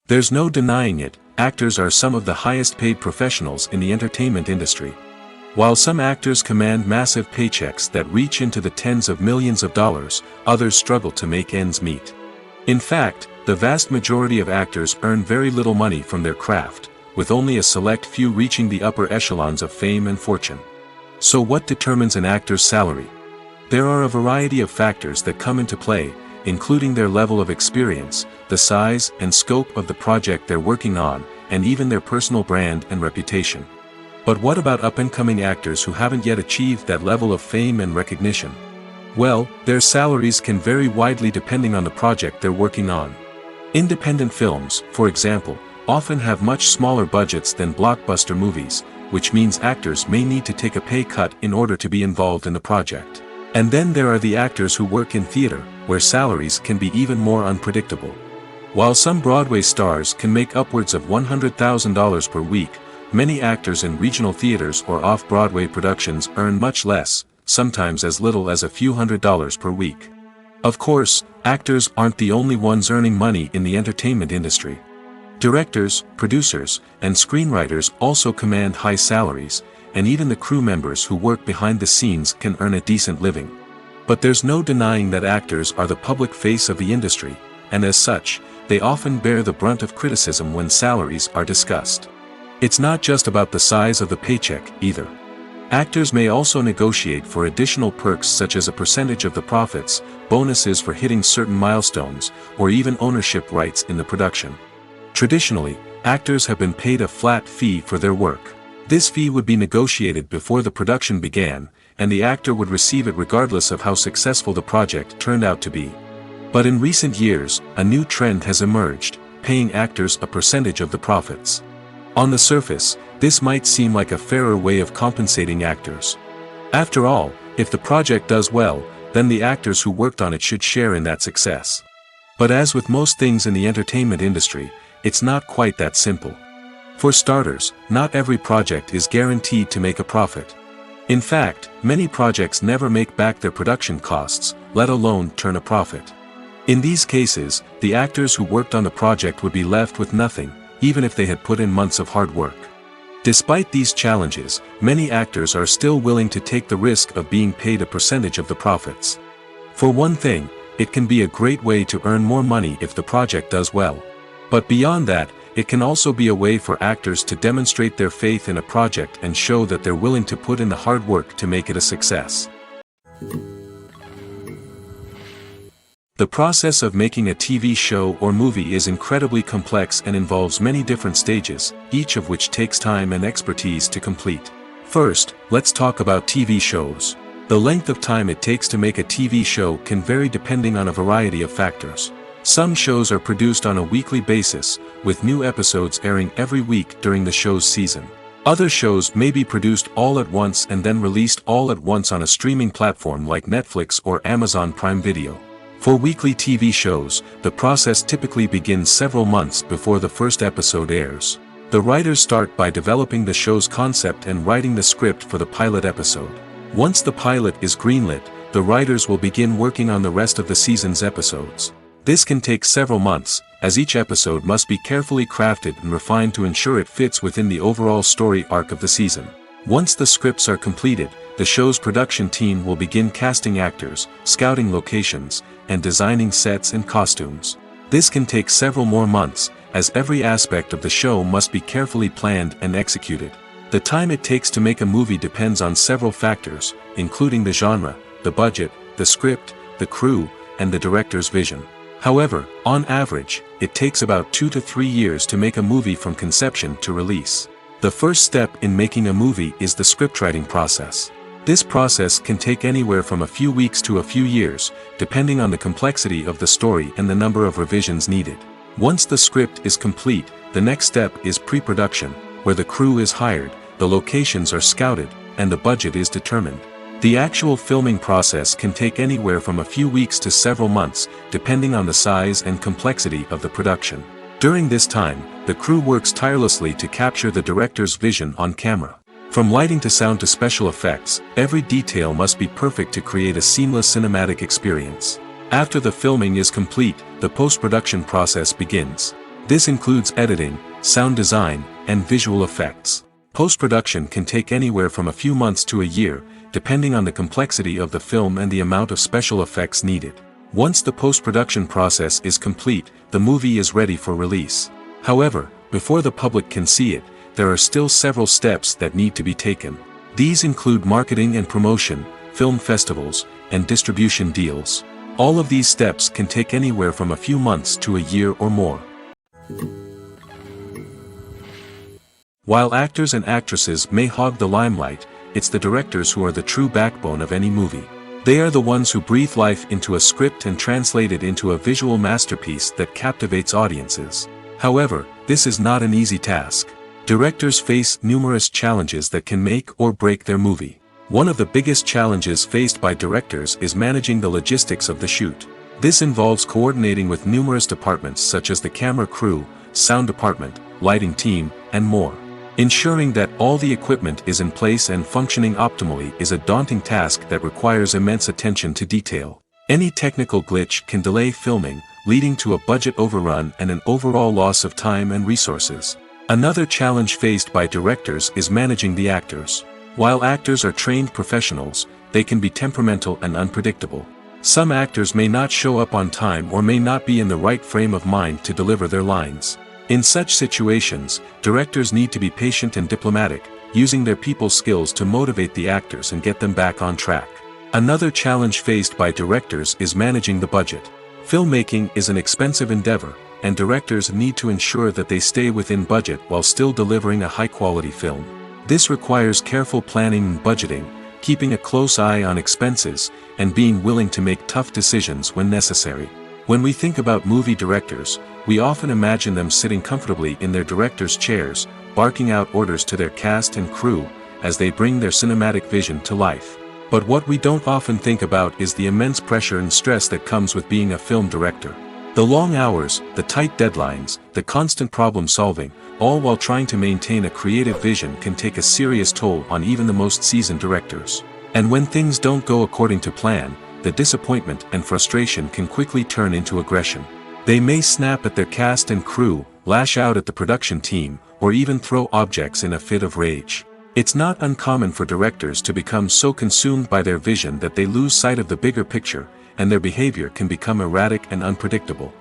There's no denying it, actors are some of the highest paid professionals in the entertainment industry. While some actors command massive paychecks that reach into the tens of millions of dollars, others struggle to make ends meet. In fact, the vast majority of actors earn very little money from their craft, with only a select few reaching the upper echelons of fame and fortune. So what determines an actor's salary? There are a variety of factors that come into play, including their level of experience, the size and scope of the project they're working on, and even their personal brand and reputation. But what about up-and-coming actors who haven't yet achieved that level of fame and recognition? Well, their salaries can vary widely depending on the project they're working on. Independent films, for example, often have much smaller budgets than blockbuster movies, which means actors may need to take a pay cut in order to be involved in the project. And then there are the actors who work in theater, where salaries can be even more unpredictable. While some Broadway stars can make upwards of $100,000 per week, many actors in regional theaters or off-Broadway productions earn much less, sometimes as little as a few $100s per week. Of course, actors aren't the only ones earning money in the entertainment industry. Directors, producers, and screenwriters also command high salaries, and even the crew members who work behind the scenes can earn a decent living. But there's no denying that actors are the public face of the industry, and as such, they often bear the brunt of criticism when salaries are discussed. It's not just about the size of the paycheck, either. Actors may also negotiate for additional perks such as a percentage of the profits, bonuses for hitting certain milestones, or even ownership rights in the production. Traditionally, actors have been paid a flat fee for their work. This fee would be negotiated before the production began, and the actor would receive it regardless of how successful the project turned out to be. But in recent years, a new trend has emerged, paying actors a percentage of the profits. On the surface, this might seem like a fairer way of compensating actors. After all, if the project does well, then the actors who worked on it should share in that success. But as with most things in the entertainment industry, it's not quite that simple. For starters, not every project is guaranteed to make a profit. In fact, many projects never make back their production costs, let alone turn a profit. In these cases, the actors who worked on the project would be left with nothing, even if they had put in months of hard work. Despite these challenges, many actors are still willing to take the risk of being paid a percentage of the profits. For one thing, it can be a great way to earn more money if the project does well. But beyond that, it can also be a way for actors to demonstrate their faith in a project and show that they're willing to put in the hard work to make it a success. The process of making a TV show or movie is incredibly complex and involves many different stages, each of which takes time and expertise to complete. First, let's talk about TV shows. The length of time it takes to make a TV show can vary depending on a variety of factors. Some shows are produced on a weekly basis, with new episodes airing every week during the show's season. Other shows may be produced all at once and then released all at once on a streaming platform like Netflix or Amazon Prime Video. For weekly TV shows, the process typically begins several months before the first episode airs. The writers start by developing the show's concept and writing the script for the pilot episode. Once the pilot is greenlit, the writers will begin working on the rest of the season's episodes. This can take several months, as each episode must be carefully crafted and refined to ensure it fits within the overall story arc of the season. Once the scripts are completed, the show's production team will begin casting actors, scouting locations, and designing sets and costumes. This can take several more months, as every aspect of the show must be carefully planned and executed. The time it takes to make a movie depends on several factors, including the genre, the budget, the script, the crew, and the director's vision. However, on average, it takes about 2 to 3 years to make a movie from conception to release. The first step in making a movie is the scriptwriting process. This process can take anywhere from a few weeks to a few years, depending on the complexity of the story and the number of revisions needed. Once the script is complete, the next step is pre-production, where the crew is hired, the locations are scouted, and the budget is determined. The actual filming process can take anywhere from a few weeks to several months, depending on the size and complexity of the production. During this time, the crew works tirelessly to capture the director's vision on camera. From lighting to sound to special effects, every detail must be perfect to create a seamless cinematic experience. After the filming is complete, the post-production process begins. This includes editing, sound design, and visual effects. Post-production can take anywhere from a few months to a year, depending on the complexity of the film and the amount of special effects needed. Once the post-production process is complete, the movie is ready for release. However, before the public can see it, there are still several steps that need to be taken. These include marketing and promotion, film festivals, and distribution deals. All of these steps can take anywhere from a few months to a year or more. While actors and actresses may hog the limelight, it's the directors who are the true backbone of any movie. They are the ones who breathe life into a script and translate it into a visual masterpiece that captivates audiences. However, this is not an easy task. Directors face numerous challenges that can make or break their movie. One of the biggest challenges faced by directors is managing the logistics of the shoot. This involves coordinating with numerous departments such as the camera crew, sound department, lighting team, and more. Ensuring that all the equipment is in place and functioning optimally is a daunting task that requires immense attention to detail. Any technical glitch can delay filming, leading to a budget overrun and an overall loss of time and resources. Another challenge faced by directors is managing the actors. While actors are trained professionals, they can be temperamental and unpredictable. Some actors may not show up on time or may not be in the right frame of mind to deliver their lines. In such situations, directors need to be patient and diplomatic, using their people skills to motivate the actors and get them back on track. Another challenge faced by directors is managing the budget. Filmmaking is an expensive endeavor, and directors need to ensure that they stay within budget while still delivering a high-quality film. This requires careful planning and budgeting, keeping a close eye on expenses, and being willing to make tough decisions when necessary. When we think about movie directors, we often imagine them sitting comfortably in their director's chairs, barking out orders to their cast and crew, as they bring their cinematic vision to life. But what we don't often think about is the immense pressure and stress that comes with being a film director. The long hours, the tight deadlines, the constant problem solving, all while trying to maintain a creative vision can take a serious toll on even the most seasoned directors. And when things don't go according to plan, the disappointment and frustration can quickly turn into aggression. They may snap at their cast and crew, lash out at the production team, or even throw objects in a fit of rage. It's not uncommon for directors to become so consumed by their vision that they lose sight of the bigger picture, and their behavior can become erratic and unpredictable.